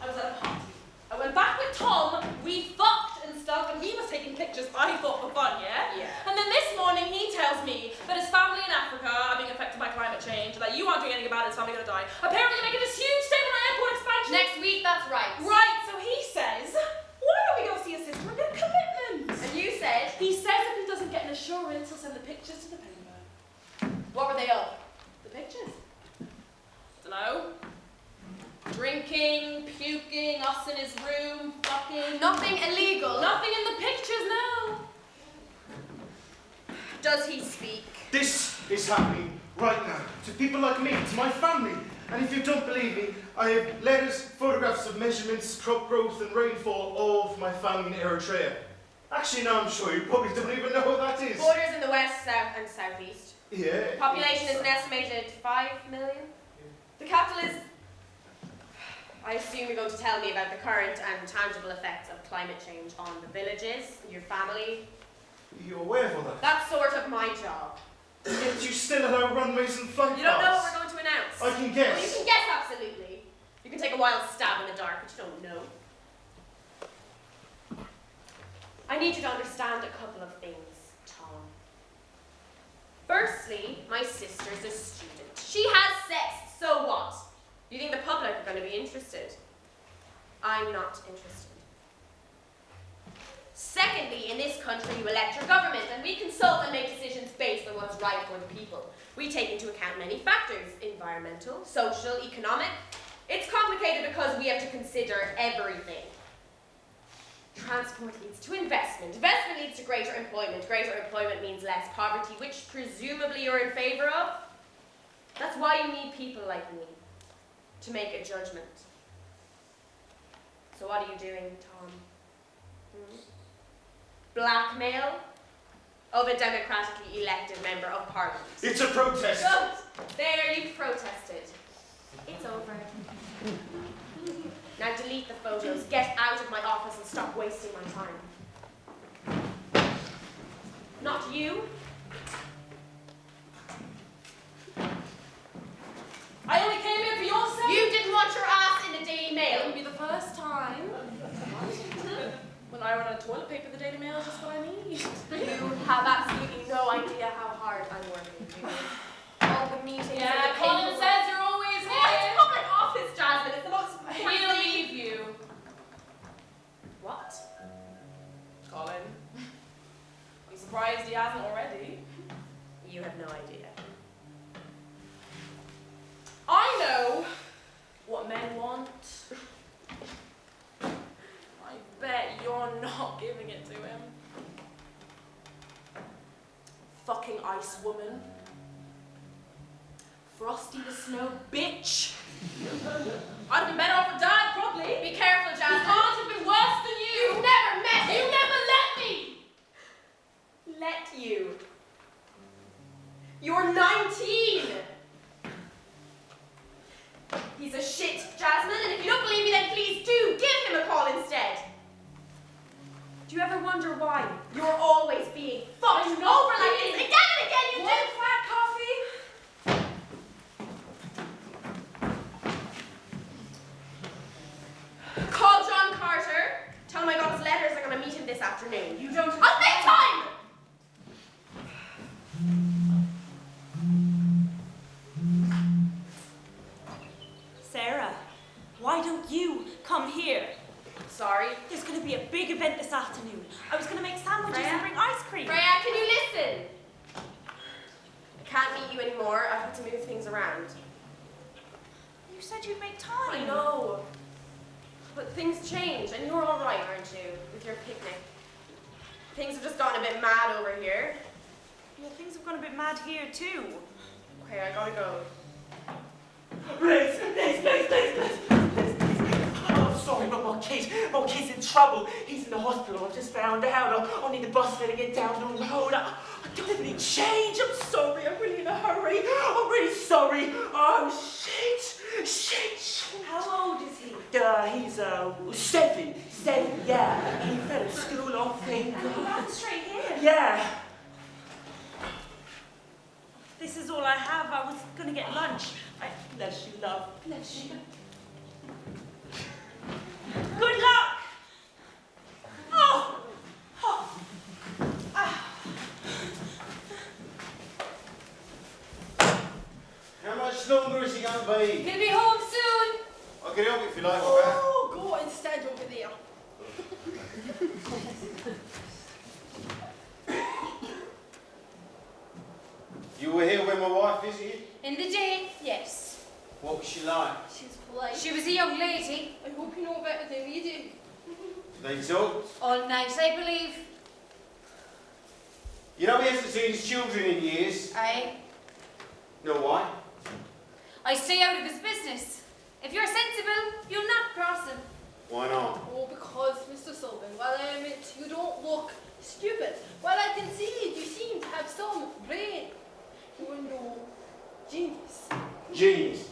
Speaker 8: I was at a party. I went back with Tom, we fucked and stuff, and he was taking pictures I thought were fun, yeah?
Speaker 11: Yeah.
Speaker 8: And then this morning he tells me that his family in Africa are being affected by climate change, that you aren't doing anything about it, his family are gonna die. Apparently making this huge statement on airport expansion.
Speaker 4: Next week, that's right.
Speaker 8: Right, so he says, why don't we go see his sister and get a commitment?
Speaker 4: And you said?
Speaker 8: He says if he doesn't get an assurance, he'll send the pictures to the paper.
Speaker 4: What were they of?
Speaker 8: The pictures? Dunno. Drinking, puking, us in his room, fucking.
Speaker 4: Nothing illegal.
Speaker 8: Nothing in the pictures, no.
Speaker 4: Does he speak?
Speaker 6: This is happening right now to people like me, to my family. And if you don't believe me, I have letters, photographs of measurements, crop growth and rainfall of my family in Eritrea. Actually, now I'm sure you probably don't even know what that is.
Speaker 11: Borders in the west, south, and southeast.
Speaker 6: Yeah.
Speaker 11: Population is an estimated 5 million. The capital is... I assume you're going to tell me about the current and tangible effects of climate change on the villages, your family.
Speaker 6: You're aware of all that?
Speaker 11: That's sort of my job.
Speaker 6: Yet you still allow runways and flight
Speaker 11: You don't know what
Speaker 6: paths.
Speaker 11: we're going to announce.
Speaker 6: I can guess.
Speaker 11: Well, you can guess, absolutely. You can take a wild stab in the dark, but you don't know. I need you to understand a couple of things, Tom. Firstly, my sister's a student. She has sex, so what? You think the public are going to be interested? I'm not interested. Secondly, in this country you elect your government and we consult and make decisions based on what's right for the people. We take into account many factors, environmental, social, economic. It's complicated because we have to consider everything. Transport leads to investment. Investment leads to greater employment. Greater employment means less poverty, which presumably you're in favor of. That's why you need people like me to make a judgment. So what are you doing, Tom? Blackmail of a democratically elected member of parliament.
Speaker 6: It's a protest.
Speaker 11: Good. There, you've protested. It's over. Now delete the photos, get out of my office and stop wasting my time. Not you.
Speaker 8: I only came here for your sake.
Speaker 11: You didn't want your ass in the Daily Mail.
Speaker 8: It would be the first time. When I run out of toilet paper, the Daily Mail is just what I need.
Speaker 11: You have absolutely no idea how hard I'm working, do you? All the meetings and
Speaker 8: Yeah,
Speaker 11: the
Speaker 8: Colin
Speaker 11: paperwork.
Speaker 8: says you're always
Speaker 11: Oh,
Speaker 8: here.
Speaker 11: it's public office, Jasmine. It's the most important
Speaker 8: He'll
Speaker 11: thing.
Speaker 8: leave you.
Speaker 11: What?
Speaker 8: Colin. I'm surprised he hasn't already.
Speaker 11: You have no idea.
Speaker 8: I know what men want. I bet you're not giving it to him. ice woman. Frosty the Snow bitch. I'd have been better off with Dad, probably.
Speaker 9: Be careful, Jasmine.
Speaker 8: Can't have been worse than you.
Speaker 9: You've never met him.
Speaker 8: You never let me. Let you. You're 19. He's a shit, Jasmine, and if you don't believe me, then please do give him a call instead. Do you ever wonder why you're always being fucked over like this? Again and again, you do! Flat coffee? Call John Carter. Tell him I got his letters. I'm going to meet him this afternoon.
Speaker 9: You don't...
Speaker 8: I'll make time!
Speaker 7: Sarah, why don't you come here?
Speaker 8: Sorry.
Speaker 7: There's going to be a big event this afternoon. I was going to make sandwiches and bring ice cream.
Speaker 8: Freya, can you listen? I can't meet you anymore. I've had to move things around.
Speaker 7: You said you'd make time.
Speaker 8: I know. But things change, and you're all right, aren't you, with your picnic? Things have just gotten a bit mad over here.
Speaker 7: Well, things have gone a bit mad here, too.
Speaker 8: Okay, I gotta go.
Speaker 3: Please. Oh, sorry, but my kid's in trouble. He's in the hospital. I've just found out. I'll need the bus fare to get down the road. I don't have any change. I'm sorry. I'm really in a hurry. I'm really sorry. Oh, shit.
Speaker 7: How old is he?
Speaker 3: He's 7, yeah. He fell at school, I think.
Speaker 7: That's straight here.
Speaker 3: Yeah.
Speaker 7: This is all I have. I was going to get lunch.
Speaker 3: Bless you, love. Bless you.
Speaker 7: Good luck! Oh!
Speaker 14: How much longer is he going to be?
Speaker 9: He'll be home soon.
Speaker 14: I can help if you like.
Speaker 16: Oh, go and stand over there.
Speaker 14: You were here when my wife visited?
Speaker 9: In the day, yes.
Speaker 14: What was she like?
Speaker 16: She's polite.
Speaker 9: She was a young lady.
Speaker 16: I hope you know better than we do.
Speaker 14: They talked?
Speaker 9: All night, I believe.
Speaker 14: You know he hasn't seen his children in years.
Speaker 9: Aye.
Speaker 14: Know why?
Speaker 9: I stay out of his business. If you're sensible, you'll not cross him.
Speaker 14: Why not?
Speaker 16: Oh, because, Mr. Sullivan, while I admit you don't look stupid, while I concede you seem to have some brain, you're no genius.
Speaker 14: Genius.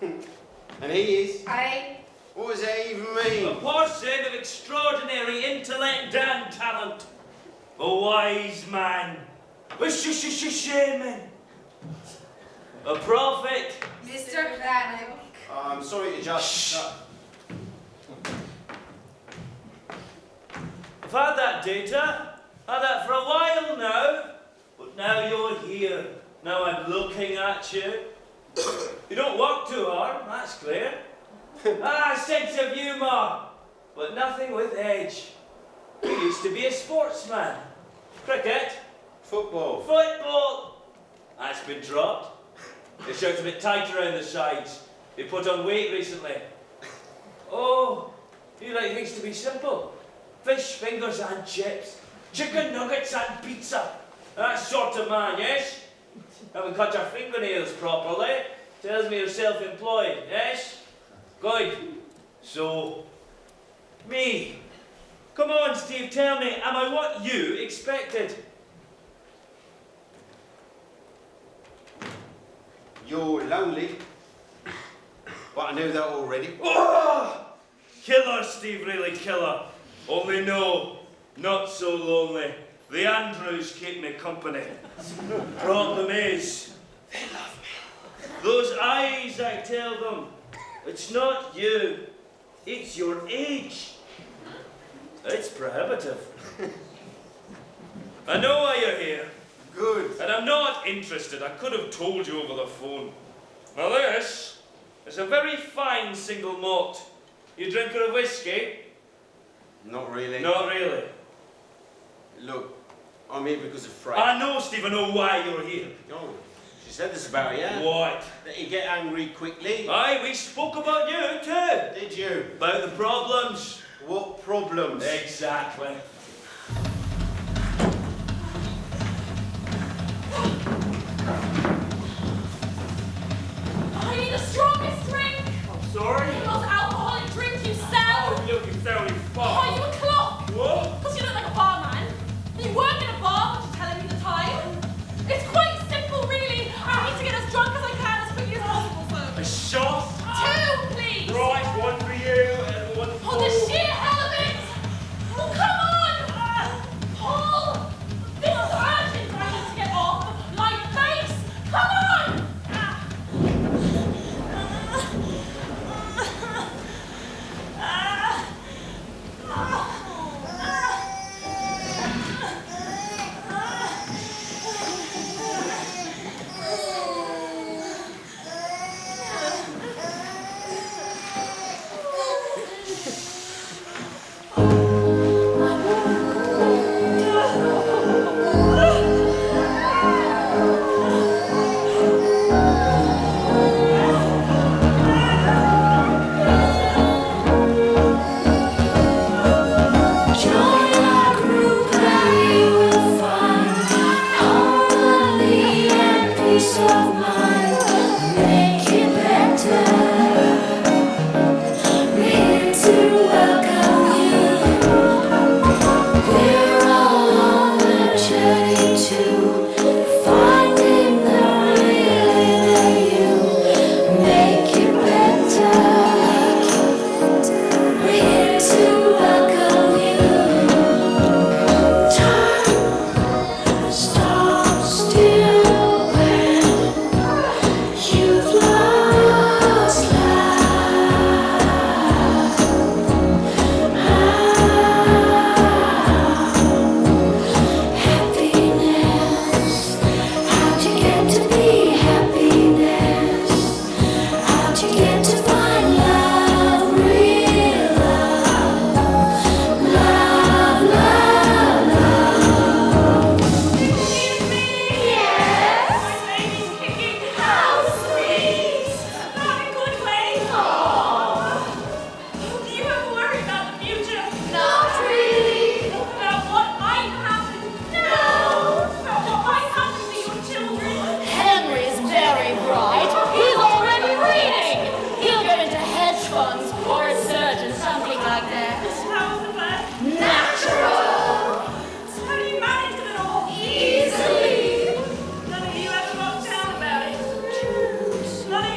Speaker 14: And he is?
Speaker 9: Aye.
Speaker 14: What does that even mean?
Speaker 3: A person of extraordinary intellect and talent. A wise man. A shaman. A prophet.
Speaker 9: Mr. Cranach.
Speaker 14: I'm sorry to just...
Speaker 3: I've had that data. Had that for a while now. But now you're here. Now I'm looking at you. You don't work too hard, that's clear. Sense of humour. But nothing with edge. You used to be a sportsman. Cricket.
Speaker 14: Football.
Speaker 3: Football. That's been dropped. Your shirt's a bit tight around the sides. You put on weight recently. Oh, you like things to be simple. Fish fingers and chips. Chicken nuggets and pizza. That sort of man, yes? Haven't cut your fingernails properly. Tells me you're self-employed, yes? Good. So, me. Come on, Steve, tell me, am I what you expected?
Speaker 14: You're lonely. But I knew that already.
Speaker 3: Oh! Killer, Steve, really killer. Only no, not so lonely. The Andrews keep me company. Problem is, they love me. Those eyes, I tell them, it's not you, it's your age. It's prohibitive. I know why you're here.
Speaker 14: Good.
Speaker 3: And I'm not interested. I could have told you over the phone. Now this is a very fine single malt. You drinker of whiskey?
Speaker 14: Not really.
Speaker 3: Not really.
Speaker 14: Look, I'm here because of Freya.
Speaker 3: I know, Steve, I know why you're here.
Speaker 14: Oh, she said this about you.
Speaker 3: What?
Speaker 14: That you get angry quickly.
Speaker 3: Aye, we spoke about you too.
Speaker 14: Did you?
Speaker 3: About the problems.
Speaker 14: What problems?
Speaker 3: Exactly.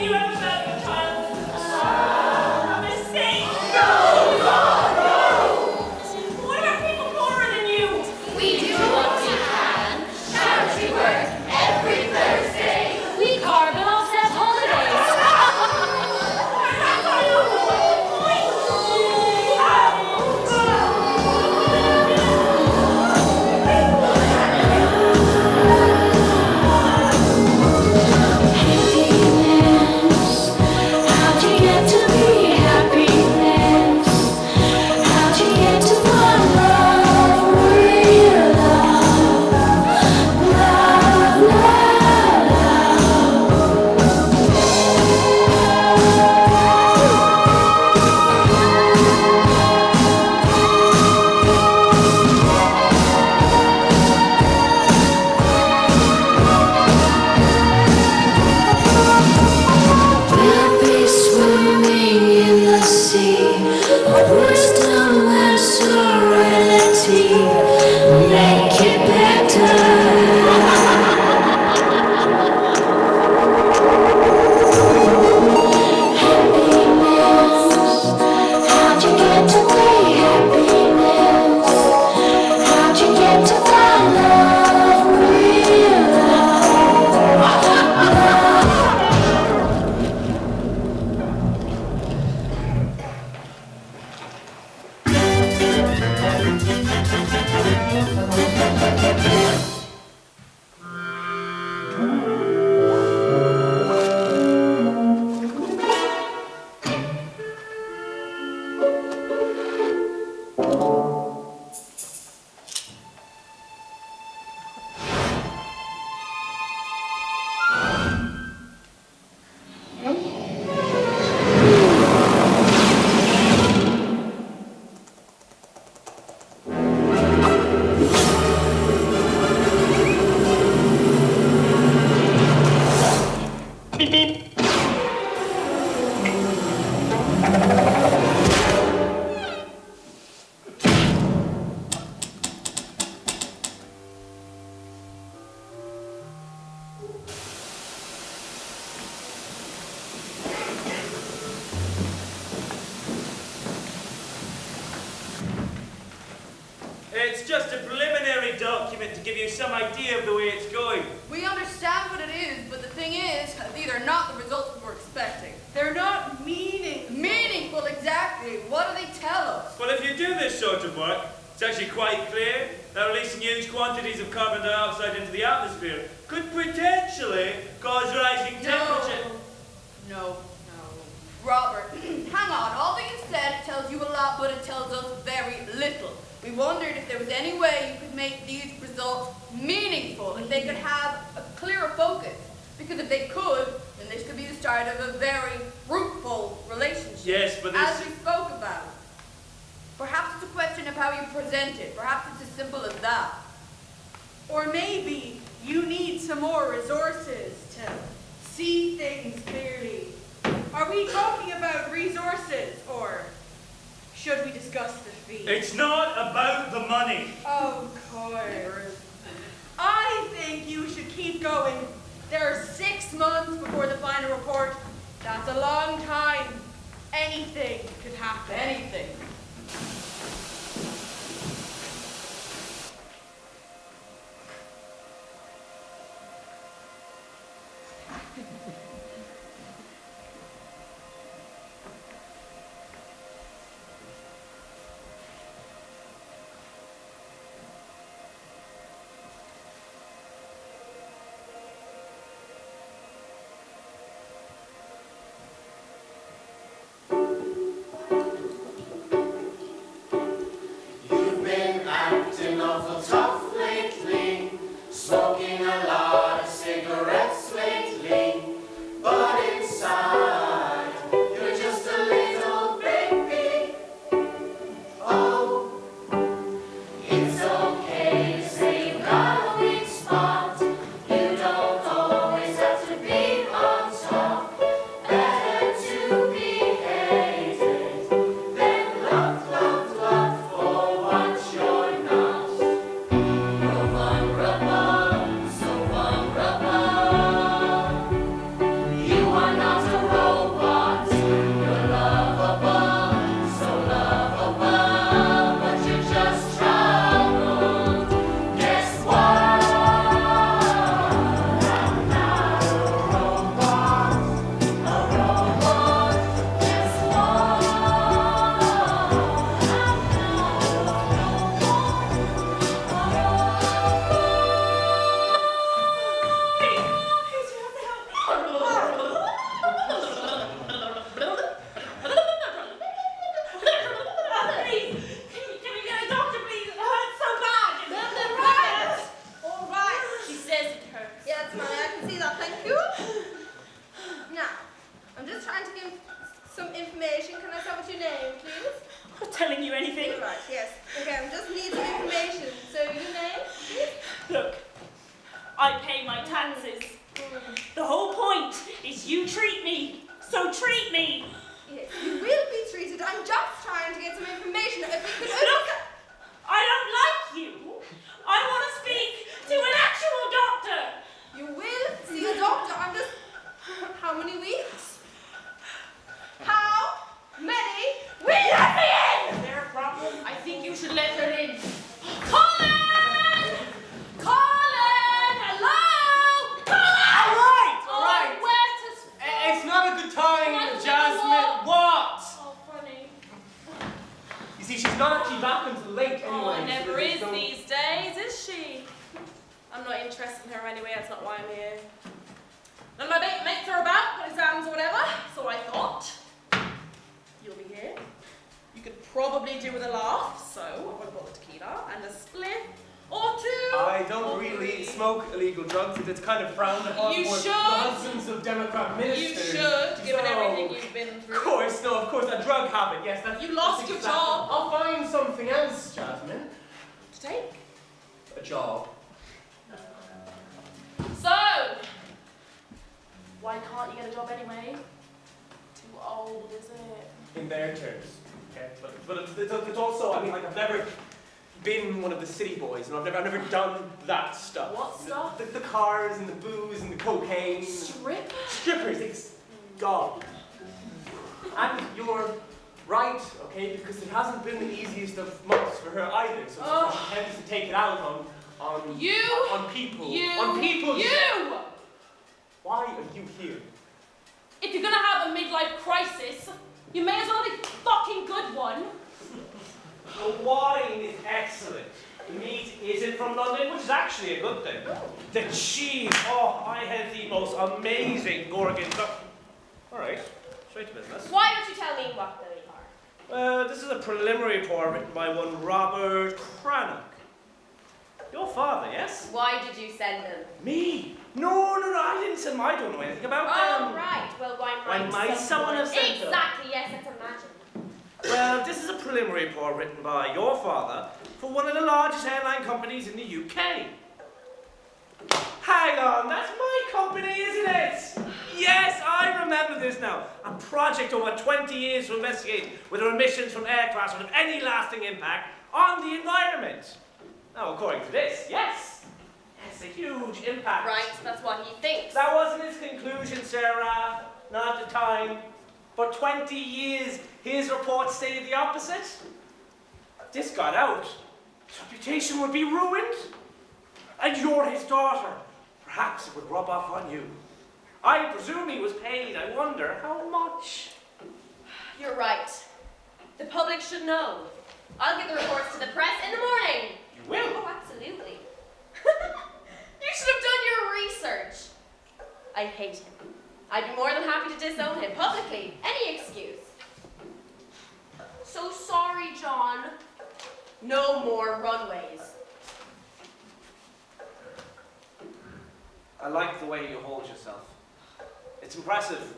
Speaker 7: you ever felt your child missing?
Speaker 12: No!
Speaker 7: What about people poorer than you?
Speaker 12: We do what we can. Charity work every Thursday. We carve and offset holidays. How'd you get to be happiness? How'd you get to find love, real love, love, love, we'll be swimming in the sea of wisdom and serenity. Make it better. How'd you get to be happiness? How'd you get to find love, real love, love?
Speaker 3: It's just a preliminary document to give you some idea of the way it's going.
Speaker 16: We understand what it is, but the thing is, these are not the results we were expecting. They're not meaningful. Meaningful, exactly. What do they tell us?
Speaker 3: Well, if you do this sort of work, it's actually quite clear that releasing huge quantities of carbon dioxide into the atmosphere could potentially cause rising temperature.
Speaker 16: No. Robert, hang on. All that you said, it tells you a lot, but it tells us very little. We wondered if there was any way you could make these results meaningful, if they could have a clearer focus. Because if they could, then this could be the start of a very fruitful relationship.
Speaker 3: Yes, but this...
Speaker 16: As we spoke about. Perhaps it's a question of how you present it. Perhaps it's as simple as that.
Speaker 17: Or maybe you need some more resources to see things clearly. Are we talking about resources, or should we discuss the fee?
Speaker 3: It's not about the money.
Speaker 17: Of course. I think you should keep going. There are 6 months before the final report. That's a long time. Anything could happen.
Speaker 16: Anything.
Speaker 12: You are not
Speaker 17: name, please?
Speaker 7: I'm not telling you anything.
Speaker 17: Right, yes. Okay, I just need some information. So, your name, please?
Speaker 7: Look, I pay my taxes. The whole point is you treat me, so treat me.
Speaker 17: Yes, you will be treated. I'm just trying to get some information. If you could
Speaker 7: Look, I don't like you. I want to speak to an actual doctor.
Speaker 17: You will see a doctor. I'm just... How many weeks? How many weeks?
Speaker 7: Let me in!
Speaker 8: Is there a problem?
Speaker 1: I think you should let her in.
Speaker 7: Colin! Colin! Hello! Colin!
Speaker 3: All right. It's not a good time, Jasmine. What?
Speaker 8: Oh, funny.
Speaker 3: You see, she's not actually back until late anyway.
Speaker 8: Oh,
Speaker 3: so
Speaker 8: never
Speaker 3: there's
Speaker 8: is
Speaker 3: no-
Speaker 8: these days, is she? I'm not interested in her anyway, that's not why I'm here. None of my mates are about, got exams or whatever, so I thought, you'll be here. You could probably do with a laugh, so I've got a tequila and a spliff or two.
Speaker 3: I don't really smoke illegal drugs. It's kind of frowned upon
Speaker 8: You
Speaker 3: for
Speaker 8: should.
Speaker 3: the husbands of Democrat ministers.
Speaker 8: You should, given
Speaker 3: So,
Speaker 8: everything you've been through.
Speaker 3: Of course, a drug habit, yes. That's,
Speaker 8: You lost
Speaker 3: that's
Speaker 8: your
Speaker 3: exactly-
Speaker 8: job.
Speaker 3: I'll find something else, Jasmine.
Speaker 8: To take.
Speaker 3: A job.
Speaker 8: So, why can't you get a job anyway? Too old, is it?
Speaker 3: In their terms. Okay, but it's also, I mean, like, I've never been one of the city boys, and I've never done that stuff.
Speaker 8: What stuff?
Speaker 3: The cars and the booze and the cocaine. Strippers, it's God. And you're right, okay, because it hasn't been the easiest of months for her either, so she tends to take it out on
Speaker 8: you,
Speaker 3: on people.
Speaker 8: You,
Speaker 3: on people.
Speaker 8: You!
Speaker 3: Why are you here?
Speaker 8: If you're gonna have a midlife crisis, you may as well have a fucking good one.
Speaker 18: The wine is excellent. The meat isn't from London, which is actually a good thing. The cheese, I had the most amazing Gorgon stuff. All right, straight to business.
Speaker 11: Why don't you tell me what they are?
Speaker 18: This is a preliminary report written by one Robert Cranach. Your father, yes?
Speaker 11: Why did you send them?
Speaker 18: Me? No, I didn't send them. I don't know anything about them.
Speaker 11: Oh, right. Well,
Speaker 18: Why might someone have sent them?
Speaker 11: Exactly, yes, let's imagine.
Speaker 18: Well, this is a preliminary report written by your father for one of the largest airline companies in the UK. Hang on, that's my company, isn't it? Yes, I remember this now. A project over 20 years to investigate whether emissions from aircraft would have any lasting impact on the environment. Now, according to this, yes, a huge impact.
Speaker 11: Right, that's what he thinks.
Speaker 18: That wasn't his conclusion, Sarah. Not at the time. For 20 years, his report stated the opposite. If this got out, his reputation would be ruined. And you're his daughter. Perhaps it would rub off on you. I presume he was paid. I wonder how much.
Speaker 11: You're right. The public should know. I'll give the reports to the press in the morning.
Speaker 18: You will?
Speaker 11: Oh, absolutely. You should have done your research. I hate him. I'd be more than happy to disown him publicly. Any excuse. So sorry, John. No more runways.
Speaker 18: I like the way you hold yourself. It's impressive.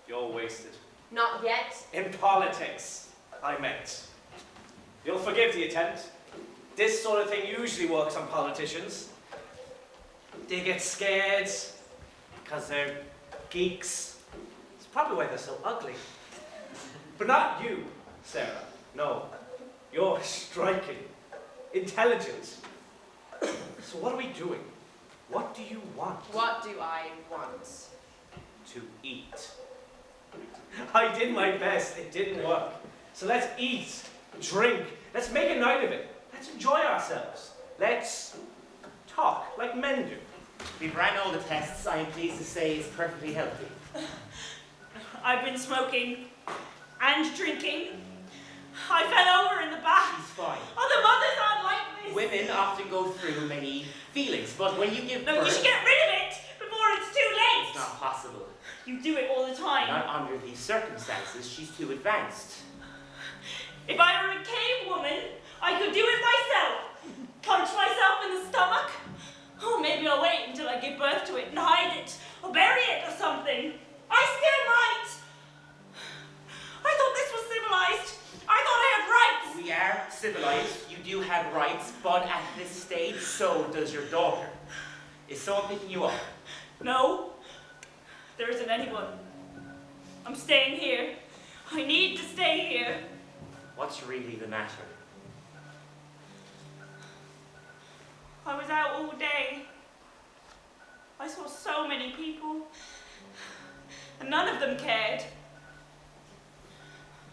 Speaker 18: You're wasted.
Speaker 11: Not yet.
Speaker 18: In politics, I meant. You'll forgive the attempt. This sort of thing usually works on politicians. They get scared because they're geeks. It's probably why they're so ugly. But not you, Sarah. No. You're striking. Intelligent. So what are we doing? What do you want?
Speaker 11: What do I want?
Speaker 18: To eat. I did my best. It didn't work. So let's eat, drink. Let's make a night of it. Let's enjoy ourselves. Let's talk like men do.
Speaker 19: We've ran all the tests. I am pleased to say it's perfectly healthy.
Speaker 7: I've been smoking and drinking. I fell over in the bath.
Speaker 19: She's fine.
Speaker 7: Other mothers aren't like this.
Speaker 19: Women often go through many feelings, but when you give
Speaker 7: No,
Speaker 19: birth...
Speaker 7: you should get rid of it before it's too late.
Speaker 19: It's not possible.
Speaker 7: You do it all the time.
Speaker 19: Not under these circumstances. She's too advanced.
Speaker 7: If I were a cave woman, I could do it myself. Punch myself in the stomach. Oh, maybe I'll wait until I give birth to it and hide it, or bury it or something. I still might. I thought
Speaker 19: rights, but at this stage, so does your daughter. Is someone picking you up?
Speaker 7: No, there isn't anyone. I'm staying here. I need to stay here.
Speaker 19: What's really the matter?
Speaker 7: I was out all day. I saw so many people, and none of them cared.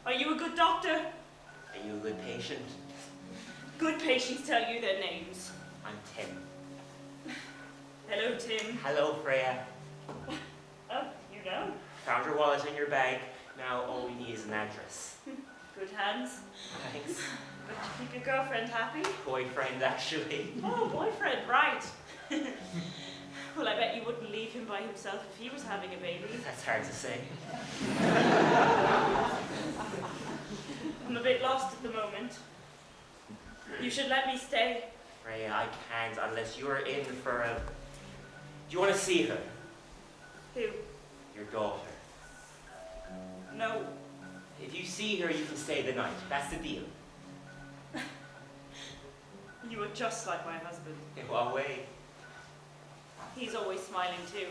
Speaker 7: Are you a good doctor?
Speaker 19: Are you a good patient?
Speaker 7: Good patients tell you their names.
Speaker 19: I'm Tim.
Speaker 7: Hello, Tim.
Speaker 19: Hello, Freya.
Speaker 7: Oh, you know.
Speaker 19: Found your wallet in your bag. Now all we need is an address.
Speaker 7: Good hands.
Speaker 19: Thanks.
Speaker 7: But you keep your girlfriend happy?
Speaker 19: Boyfriend, actually.
Speaker 7: Oh, boyfriend, right. Well, I bet you wouldn't leave him by himself if he was having a baby.
Speaker 19: That's hard to say.
Speaker 7: I'm a bit lost at the moment. You should let me stay.
Speaker 19: Freya, I can't unless you're in for a... Do you want to see her?
Speaker 7: Who?
Speaker 19: Your daughter.
Speaker 7: No.
Speaker 19: If you see her, you can stay the night. That's the deal.
Speaker 7: You are just like my husband.
Speaker 19: In what way?
Speaker 7: He's always smiling too.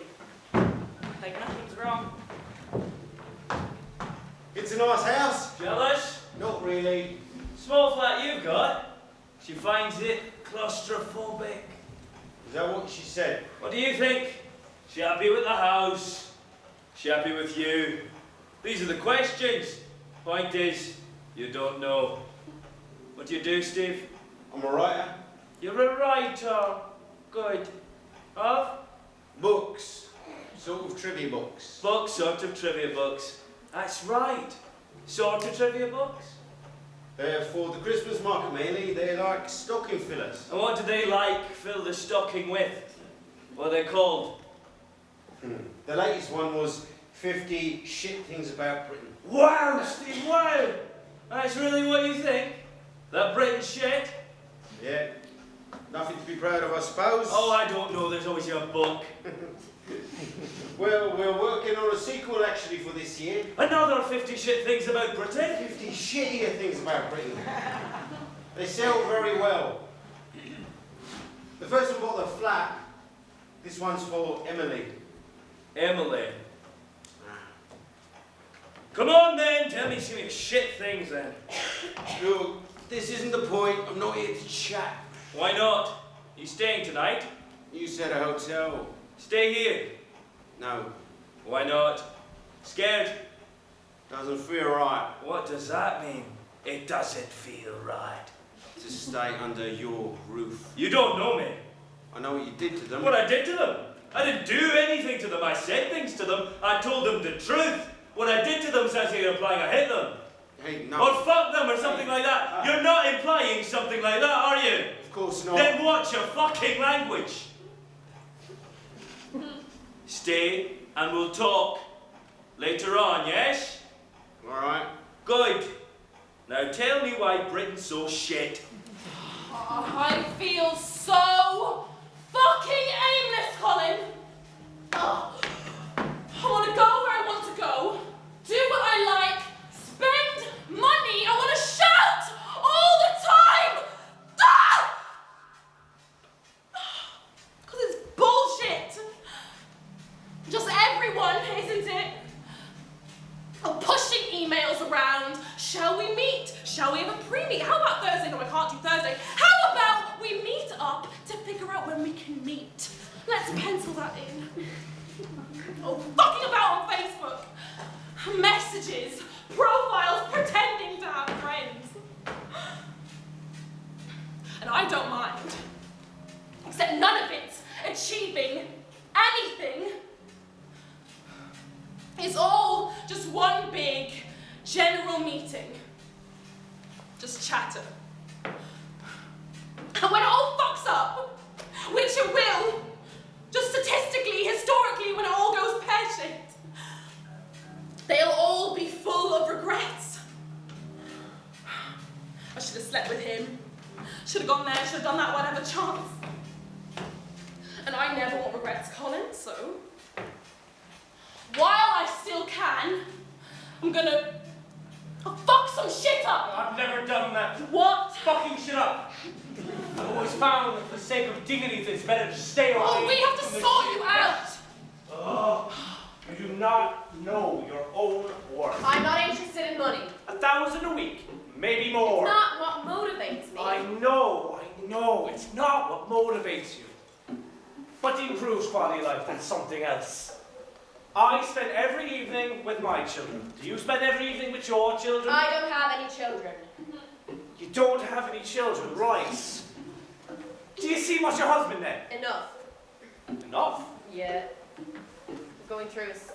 Speaker 7: Like nothing's wrong.
Speaker 14: It's a nice house.
Speaker 3: Jealous?
Speaker 14: Not really.
Speaker 3: Small flat you've got. She finds it claustrophobic.
Speaker 14: Is that what she said?
Speaker 3: What do you think? She happy with the house? She happy with you? These are the questions. Point is, you don't know. What do you do, Steve?
Speaker 14: I'm a writer.
Speaker 3: You're a writer. Good. Of?
Speaker 14: Books. Sort of trivia books.
Speaker 3: Books, sort of trivia books. That's right. Sort of trivia books.
Speaker 14: They're for the Christmas market mainly. They're like stocking fillers.
Speaker 3: And what do they like fill the stocking with? What are they called?
Speaker 14: The latest one was 50 shit things about Britain.
Speaker 3: Wow, Steve, wow! That's really what you think? That Britain's shit?
Speaker 14: Yeah. Nothing to be proud of, I suppose.
Speaker 3: Oh, I don't know. There's always your book.
Speaker 14: Well, we're working on a sequel actually for this year.
Speaker 3: Another 50 shit things about Britain?
Speaker 14: 50 shittier things about Britain. They sell very well. The first one bought the flat. This one's for Emily.
Speaker 3: Emily. Come on then, tell me some shit things then.
Speaker 14: Look, this isn't the point. I'm not here to chat.
Speaker 3: Why not? You staying tonight?
Speaker 14: You said a hotel.
Speaker 3: Stay here.
Speaker 14: No.
Speaker 3: Why not? Scared?
Speaker 14: Doesn't feel right.
Speaker 3: What does that mean? It doesn't feel right.
Speaker 14: To stay under your roof.
Speaker 3: You don't know me.
Speaker 14: I know what you did to them.
Speaker 3: What I did to them? I didn't do anything to them. I said things to them. I told them the truth. What I did to them sounds like you're implying I hit them.
Speaker 14: Hey, no.
Speaker 3: Or fuck them or something like that. You're not implying something like that, are you?
Speaker 14: Of course not.
Speaker 3: Then watch your fucking language. Stay and we'll talk. Later on, yes?
Speaker 14: Alright.
Speaker 3: Good. Now tell me why Britain's so shit.
Speaker 8: I feel so fucking aimless, Colin. Oh, I want to go where I want to go, do what I like, spend money. I want to shout all the time. Because it's bullshit. Just everyone, isn't it? I'm pushing emails around. Shall we meet? Shall we have a pre-meet? How about Thursday? No, I can't do Thursday. How about we meet up to figure out when we can meet? Let's pencil that in. Oh, fucking about on Facebook. Messages, profiles, pretending to have friends. And I don't mind. Except none of it's achieving anything. It's all just one big general meeting. Just chatter. And when it all fucks up, which it will, just statistically, historically, when it all goes pear-shaped, they'll all be full of regrets. I should have slept with him. Should have gone there, should have done that, whatever chance. And I never want regrets, Colin, so while I still can, I'm gonna fuck some shit up.
Speaker 3: I've never done that.
Speaker 8: What?
Speaker 3: Fucking shit up.
Speaker 18: I've always found that for the sake of dignity, it's better to stay away.
Speaker 8: Oh, we have to sort you out!
Speaker 18: Oh, you do not know your own worth.
Speaker 8: I'm not interested in money.
Speaker 18: 1,000 a week, maybe more.
Speaker 8: It's not what motivates me.
Speaker 18: I know. It's not what motivates you. But the improved quality of life, that's something else. I spend every evening with my children. Do you spend every evening with your children?
Speaker 8: I don't have any children.
Speaker 18: You don't have any children, right? Do you see much your husband then?
Speaker 8: Enough.
Speaker 18: Enough?
Speaker 8: Yeah. Going through is...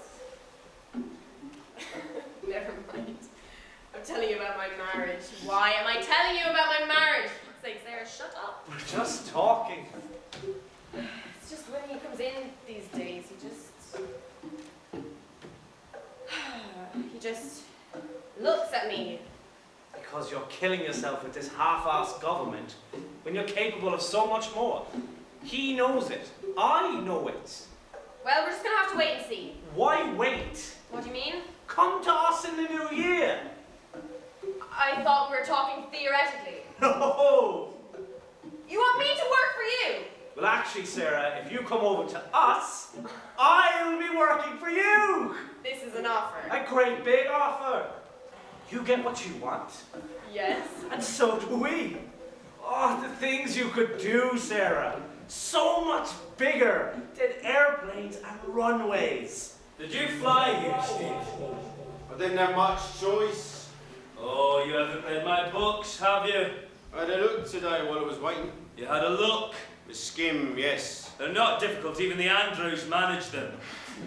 Speaker 8: Never mind. I'm telling you about my marriage. Why am I telling you about my marriage? For fuck's sake, Sarah, shut up.
Speaker 18: We're just talking.
Speaker 8: It's just when he comes in these days, he just looks at me.
Speaker 18: Because you're killing yourself with this half-assed government when you're capable of so much more. He knows it. I know it.
Speaker 8: Well, we're just gonna have to wait and see.
Speaker 18: Why wait?
Speaker 8: What do you mean?
Speaker 18: Come to us in the new year.
Speaker 8: I thought we were talking theoretically.
Speaker 18: No!
Speaker 8: You want me to work for you?
Speaker 18: Well, actually, Sarah, if you come over to us, I'll be working for you.
Speaker 8: This is an offer.
Speaker 18: A great big offer. You get what you want.
Speaker 8: Yes.
Speaker 18: And so do we. Oh, the things you could do, Sarah. So much bigger than airplanes and runways.
Speaker 3: Did you fly here, Steve?
Speaker 14: I didn't have much choice.
Speaker 3: Oh, you haven't read my books, have you?
Speaker 14: I had a look today while I was waiting.
Speaker 3: You had a look?
Speaker 14: A skim, yes.
Speaker 3: They're not difficult, even the Andrews manage them.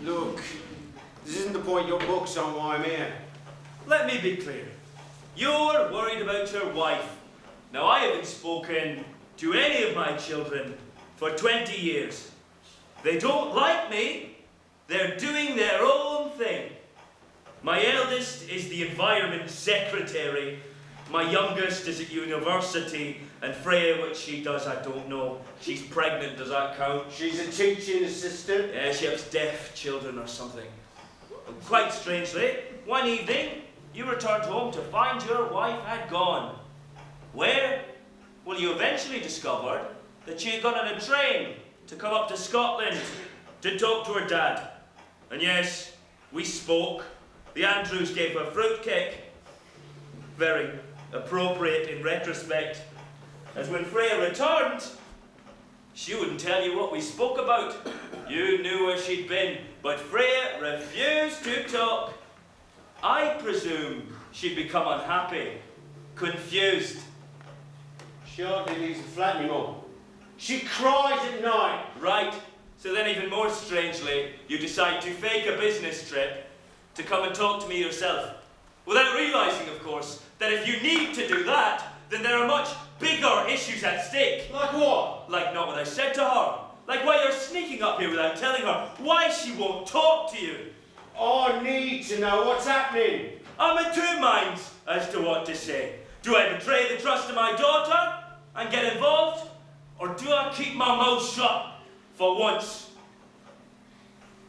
Speaker 14: Look, this isn't the point. Your book's on why I'm here.
Speaker 3: Let me be clear. You're worried about your wife. Now, I haven't spoken to any of my children for 20 years. They don't like me. They're doing their own thing. My eldest is the environment secretary. My youngest is at university, and Freya, what she does, I don't know. She's pregnant, does that count?
Speaker 14: She's a teaching assistant.
Speaker 3: Yeah, she helps deaf children or something. And quite strangely, one evening, you returned home to find your wife had gone. Where? Well, you eventually discovered that she had gone on a train to come up to Scotland to talk to her dad. And yes, we spoke. The Andrews gave her fruitcake. Very appropriate in retrospect. As when Freya returned, she wouldn't tell you what we spoke about. You knew where she'd been, but Freya refused to talk. I presume she'd become unhappy, confused.
Speaker 14: She hardly leaves the flat anymore. She cries at night.
Speaker 3: Right. So then even more strangely, you decide to fake a business trip to come and talk to me yourself. Without realising, of course, that if you need to do that, then there are much bigger issues at stake.
Speaker 14: Like what?
Speaker 3: Like not what I said to her. Like why you're sneaking up here without telling her. Why she won't talk to you.
Speaker 14: I need to know what's happening.
Speaker 3: I'm in two minds as to what to say. Do I betray the trust of my daughter and get involved? Or do I keep my mouth shut for once?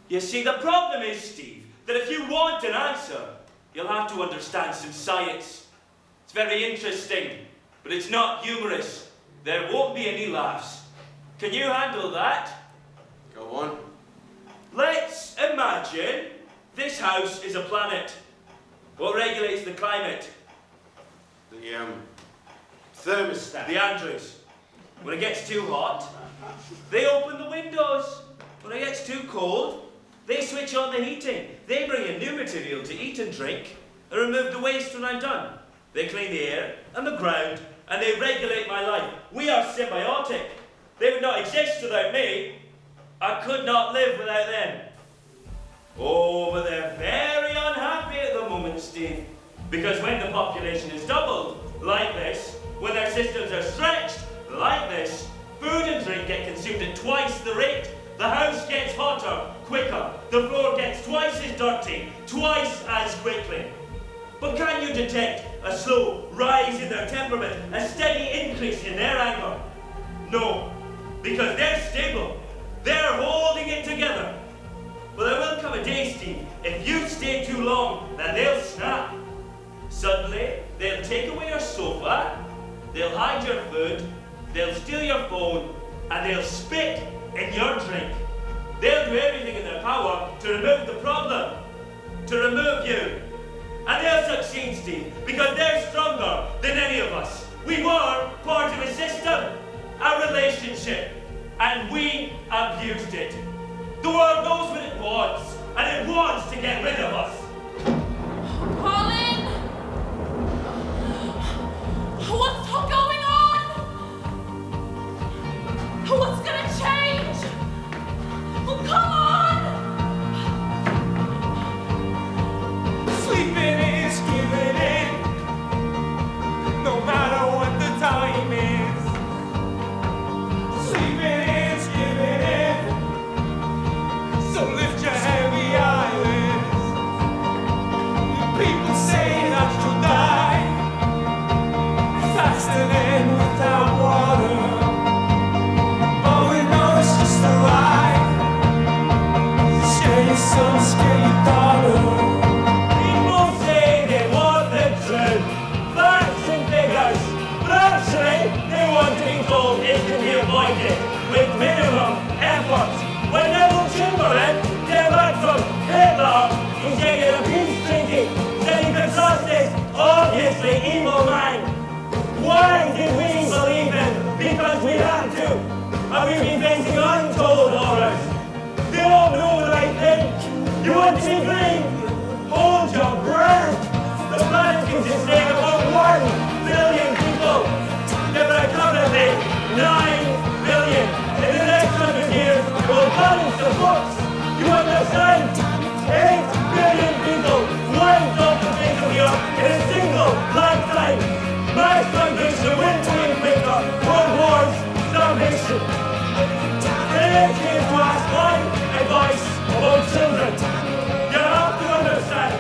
Speaker 3: You see, the problem is, Steve, that if you want an answer, you'll have to understand some science. It's very interesting, but it's not humorous. There won't be any laughs. Can you handle that?
Speaker 14: Go on.
Speaker 3: Let's imagine this house is a planet. What regulates the climate?
Speaker 14: The, thermostat.
Speaker 3: The Andrews. When it gets too hot, they open the windows. When it gets too cold, they switch on the heating. They bring in new material to eat and drink and remove the waste when I'm done. They clean the air and the ground and they regulate my life. We are symbiotic. They would not exist without me. I could not live without them. Oh, but they're very unhappy at the moment, Steve. Because when the population is doubled, like this, when their systems are stretched, like this, food and drink get consumed at twice the rate. The house gets hotter, quicker. The floor gets twice as dirty, twice as quickly. But can you detect a slow rise in their temperament, a steady increase in their anger? No, because they're stable. They're holding it together. But there will come a day, Steve, if you stay too long, then they'll snap. Suddenly, they'll take away your sofa, they'll hide your food, They'll steal your phone and they'll spit in your drink. They'll do everything in their power to remove the problem, to remove you. And they'll succeed, Steve, because they're stronger than any of us. We were part of a system, a relationship, and we abused it. The world knows what it wants, and it wants to get rid of us.
Speaker 8: Colin! What's going on? What's gonna change? Oh, come on!
Speaker 20: Sleeping is giving in, no matter what the time is. Sleeping is giving in, so lift your heavy eyelids. People say that you'll die faster than without water. But we know it's just a lie. Scare your son, scare your daughter.
Speaker 3: People say they want the truth, facts and figures, but actually they want to be told it can be avoided with minimum effort. When Neville Chamberlain came back from Hitler, he taken a peace treaty, said he could trust this obviously evil man. Why did we believe him? Because we had to. And we've been facing untold horrors. They all know the right thing. You want to be free? Hold your breath. The planet can sustain about 1 billion people. There are currently 9 billion. In the next 100 years, it will balance the books. You understand? 8 billion people wiped off the face of the earth in a single lifetime. Mass migration, winter winter, world wars, starvation. And it's here to ask my advice about children. You have to understand.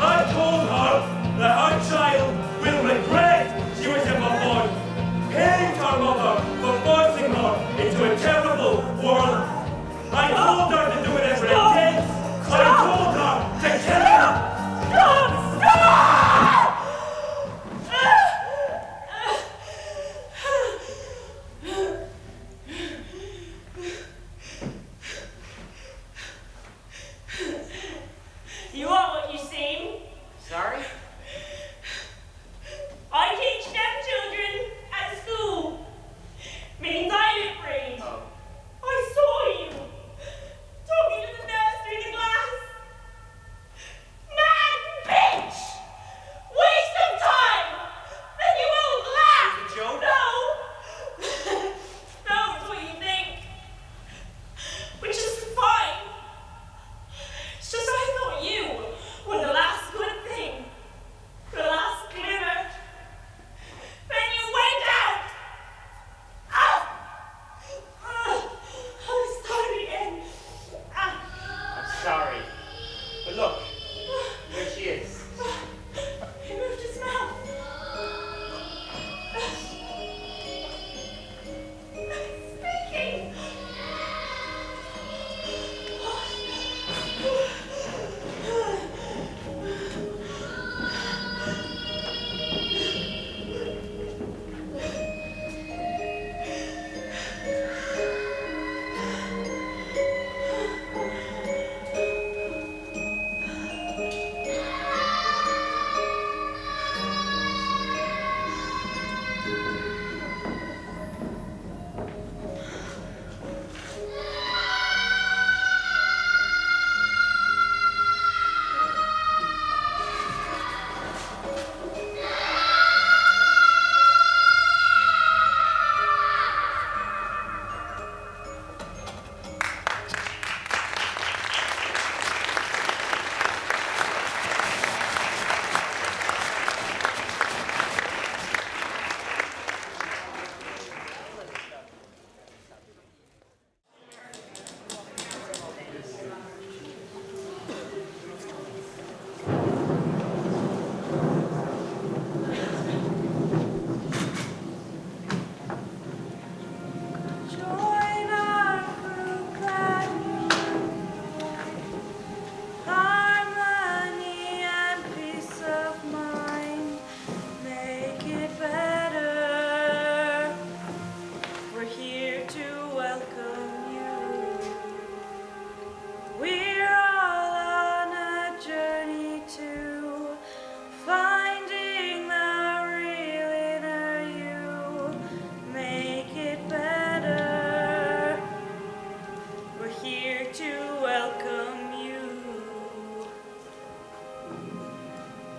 Speaker 3: I told her that her child will regret she was ever born. Hate her mother for forcing her into a terrible world. I told her to do whatever it takes. I told her to kill her. Stop! Stop!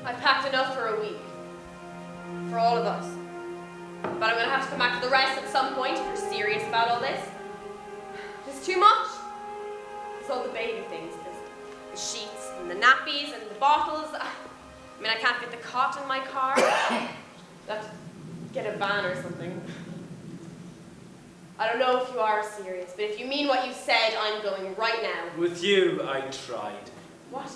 Speaker 8: I packed enough for a week. For all of us. But I'm gonna have to come back to the rest at some point if you're serious about all this. It's too much. It's all the baby things. There's the sheets and the nappies and the bottles. I mean, I can't fit the cot in my car. I have to get a van or something. I don't know if you are serious, but if you mean what you said, I'm going right now.
Speaker 3: With you, I tried.
Speaker 8: What?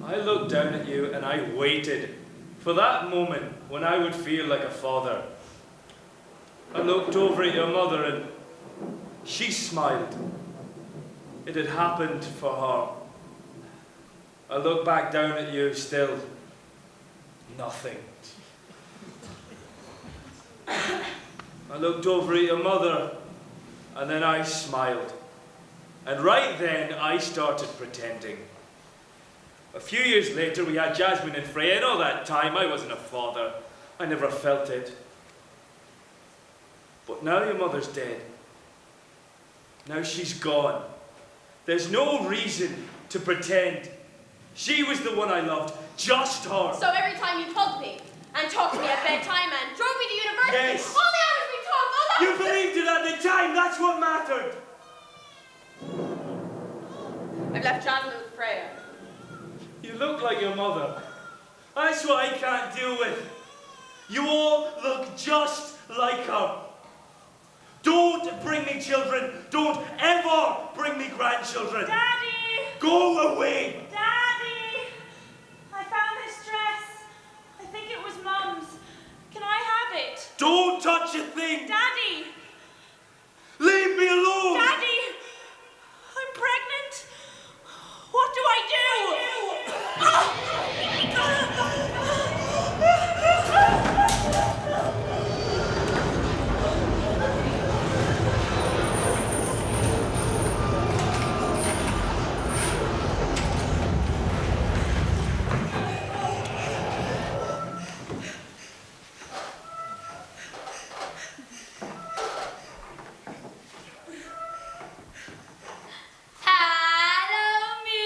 Speaker 3: I looked down at you and I waited for that moment when I would feel like a father. I looked over at your mother and she smiled. It had happened for her. I looked back down at you, still nothing. I looked over at your mother and then I smiled. And right then I started pretending. A few years later we had Jasmine and Freya, and all that time I wasn't a father. I never felt it. But now your mother's dead. Now she's gone. There's no reason to pretend. She was the one I loved, just her.
Speaker 8: So every time you hugged me and talked to me at bedtime and drove me to university,
Speaker 3: Yes.
Speaker 8: all the hours we talked, all that
Speaker 3: You believed it at the time, that's what mattered.
Speaker 8: I've left Jasmine with Freya.
Speaker 3: You look like your mother. That's what I can't deal with. You all look just like her. Don't bring me children. Don't ever bring me grandchildren.
Speaker 7: Daddy!
Speaker 3: Go away.
Speaker 7: Daddy! I found this dress. I think it was Mum's. Can I have it?
Speaker 3: Don't touch a thing.
Speaker 7: Daddy!
Speaker 3: Leave me alone.
Speaker 7: Daddy! I'm pregnant. What do I do?
Speaker 12: Hello, me!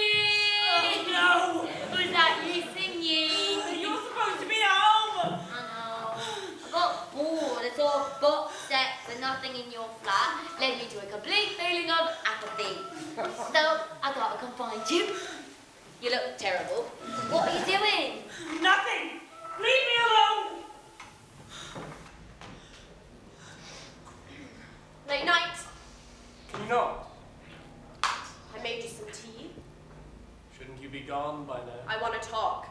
Speaker 7: Oh,
Speaker 12: no! Was that you singing?
Speaker 7: You're supposed to be at home.
Speaker 12: I know. I got bored. I saw box sets and nothing in your flat led me to a complete feeling of apathy. So I thought I'd come find you. You look terrible. What are you doing?
Speaker 7: Nothing. Leave me alone.
Speaker 8: Late night.
Speaker 21: Can you not?
Speaker 8: I made you some tea.
Speaker 21: Shouldn't you be gone by now?
Speaker 8: I want to talk.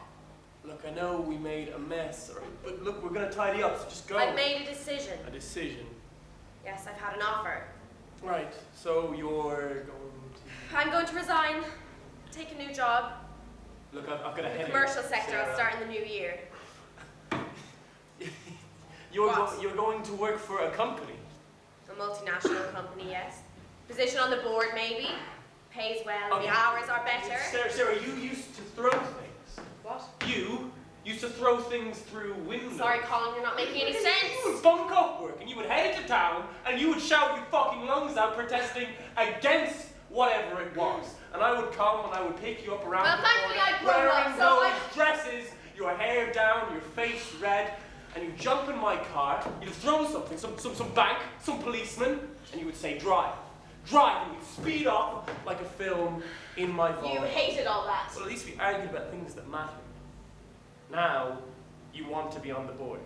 Speaker 21: Look, I know we made a mess, all right, but look, we're going to tidy up, so just go.
Speaker 8: I've made a decision.
Speaker 21: A decision?
Speaker 8: Yes, I've had an offer.
Speaker 21: Right, so you're going to...
Speaker 8: I'm going to resign, take a new job.
Speaker 21: Look, I've got a headache.
Speaker 8: Commercial sector,
Speaker 21: Sarah.
Speaker 8: I'll start in the new year.
Speaker 21: You're going to work for a company?
Speaker 8: A multinational company, yes. Position on the board, maybe. Pays well,
Speaker 21: Okay.
Speaker 8: the hours are better.
Speaker 21: Sarah, you used to throw things.
Speaker 8: What?
Speaker 21: You used to throw things through windows.
Speaker 8: Sorry, Colin, you're not making any sense.
Speaker 21: You would bunk off work and you would head into town and you would shout your fucking lungs out protesting against whatever it was. And I would come and I would pick you up around
Speaker 8: Well,
Speaker 21: the
Speaker 8: thankfully
Speaker 21: corner
Speaker 8: I've grown
Speaker 21: wearing
Speaker 8: up, so
Speaker 21: those dresses, your hair down, your face red, and you jump in my car, you'd throw something, some bank, some policeman, and you would say, drive. Drive, and you'd speed up like a film in my voice.
Speaker 8: You hated all that.
Speaker 21: Well, at least we argued about things that mattered. Now, you want to be on the board.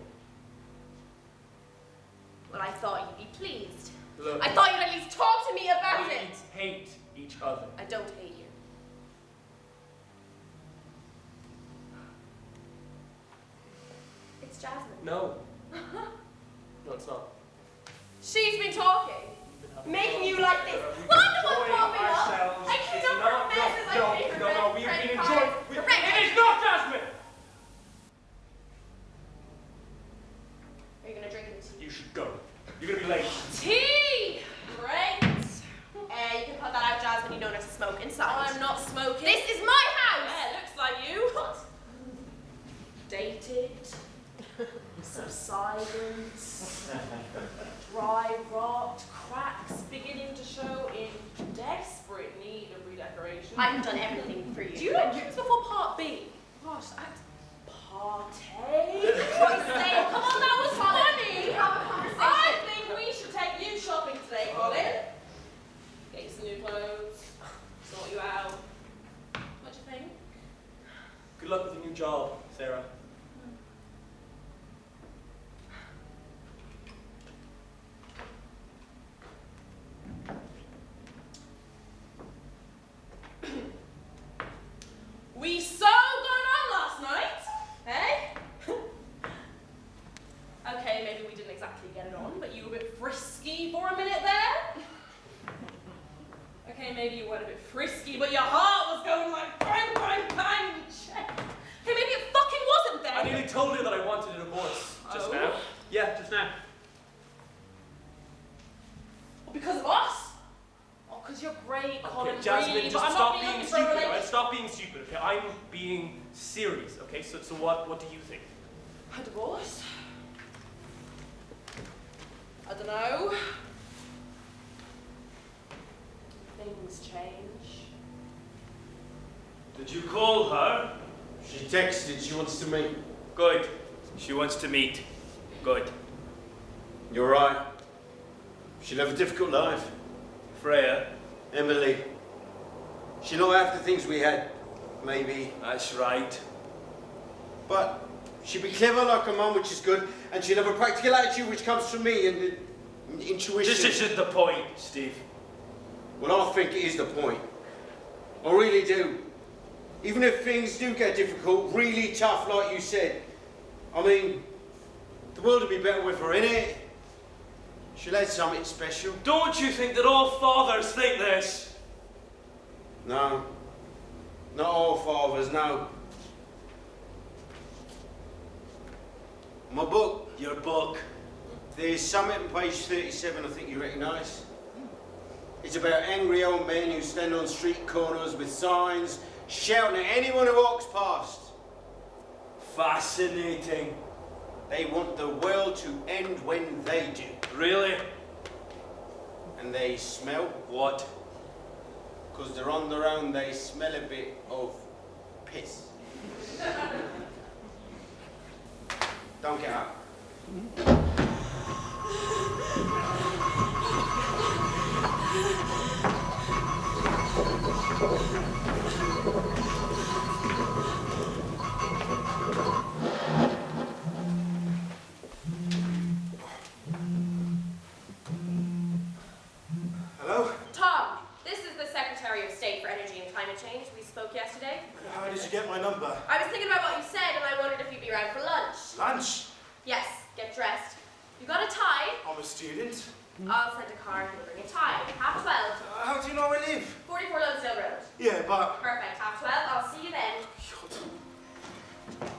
Speaker 8: Well, I thought you'd be pleased.
Speaker 21: Look,
Speaker 8: I thought you'd at least talk to me about
Speaker 21: we
Speaker 8: it.
Speaker 21: hate each other.
Speaker 8: I don't hate you. It's Jasmine.
Speaker 21: No. No, it's not.
Speaker 8: She's been talking. Making you like this. Well, I'm the one popping up. I clean up her messes. I make her
Speaker 21: No, we've
Speaker 8: credit
Speaker 21: been
Speaker 8: cards.
Speaker 21: enjoying...
Speaker 8: The rent-
Speaker 21: It is not Jasmine!
Speaker 8: Are you gonna drink the tea?
Speaker 21: You should go. You're gonna be late.
Speaker 8: Tea! Great. You can put that out, Jasmine. You don't have to smoke inside. I'm not smoking. This is my house! Yeah, looks like you. What? Dated. Subsidence. Dry rot. Cracks beginning to show in desperate need of redecoration. I've done everything for you. Do you know this before part B? What? latte. Come on, that was funny. I think we should take you shopping today, Colin. Get you some new clothes, sort you out. What do you think?
Speaker 21: Good luck with your new job, Sarah.
Speaker 8: We so got on last night, eh? Okay, maybe we didn't exactly get it on, but you were a bit frisky for a minute there. Okay, maybe you weren't a bit frisky, but your heart was going like bang, bang, bang in your chest. Okay, maybe it fucking wasn't there.
Speaker 21: I nearly told you that I wanted a divorce just now. Yeah, just now.
Speaker 8: Well, because of us? Oh, because you're great, Colin,
Speaker 21: Okay, Jasmine,
Speaker 8: really,
Speaker 21: just
Speaker 8: but I'm
Speaker 21: stop
Speaker 8: not
Speaker 21: being
Speaker 8: looking for a
Speaker 21: stupid,
Speaker 8: relationship.
Speaker 21: alright? Stop being stupid, okay? I'm being serious, okay? So what do you think?
Speaker 8: A divorce? I don't know. Things change.
Speaker 3: Did you call her?
Speaker 14: She texted, she wants to meet.
Speaker 3: Good. She wants to meet. Good.
Speaker 14: You're right. She'll have a difficult life.
Speaker 3: Freya?
Speaker 14: Emily. She'll not have the things we had, maybe.
Speaker 3: That's right.
Speaker 14: But she'll be clever like her mum, which is good, and she'll have a practical attitude which comes from me and intuition.
Speaker 3: This isn't the point, Steve.
Speaker 14: Well, I think it is the point. I really do. Even if things do get difficult, really tough, like you said. I mean, the world would be better with her, innit? She'll have something special.
Speaker 3: Don't you think that all fathers think this?
Speaker 14: No. Not all fathers, no. My book.
Speaker 3: Your book.
Speaker 14: There's something on page 37 I think you recognise. It's about angry old men who stand on street corners with signs, shouting at anyone who walks past.
Speaker 3: Fascinating.
Speaker 14: They want the world to end when they do.
Speaker 3: Really?
Speaker 14: And they smell?
Speaker 3: What?
Speaker 14: Because they're on their own, they smell a bit of piss. Don't get up.
Speaker 6: Hello?
Speaker 8: Tom, this is the Secretary of State for Energy and Climate Change. We spoke yesterday.
Speaker 6: How did you get my number?
Speaker 8: I was thinking about what you said and I wondered if you'd be around for lunch.
Speaker 6: Lunch?
Speaker 8: Yes, get dressed. You got a tie?
Speaker 6: I'm a student.
Speaker 8: I'll send a car and you'll bring a tie. 12:30.
Speaker 6: How do you know where I live?
Speaker 8: 44 Lonesdale Road.
Speaker 6: Yeah, but...
Speaker 8: Perfect, 12:30. I'll see you then.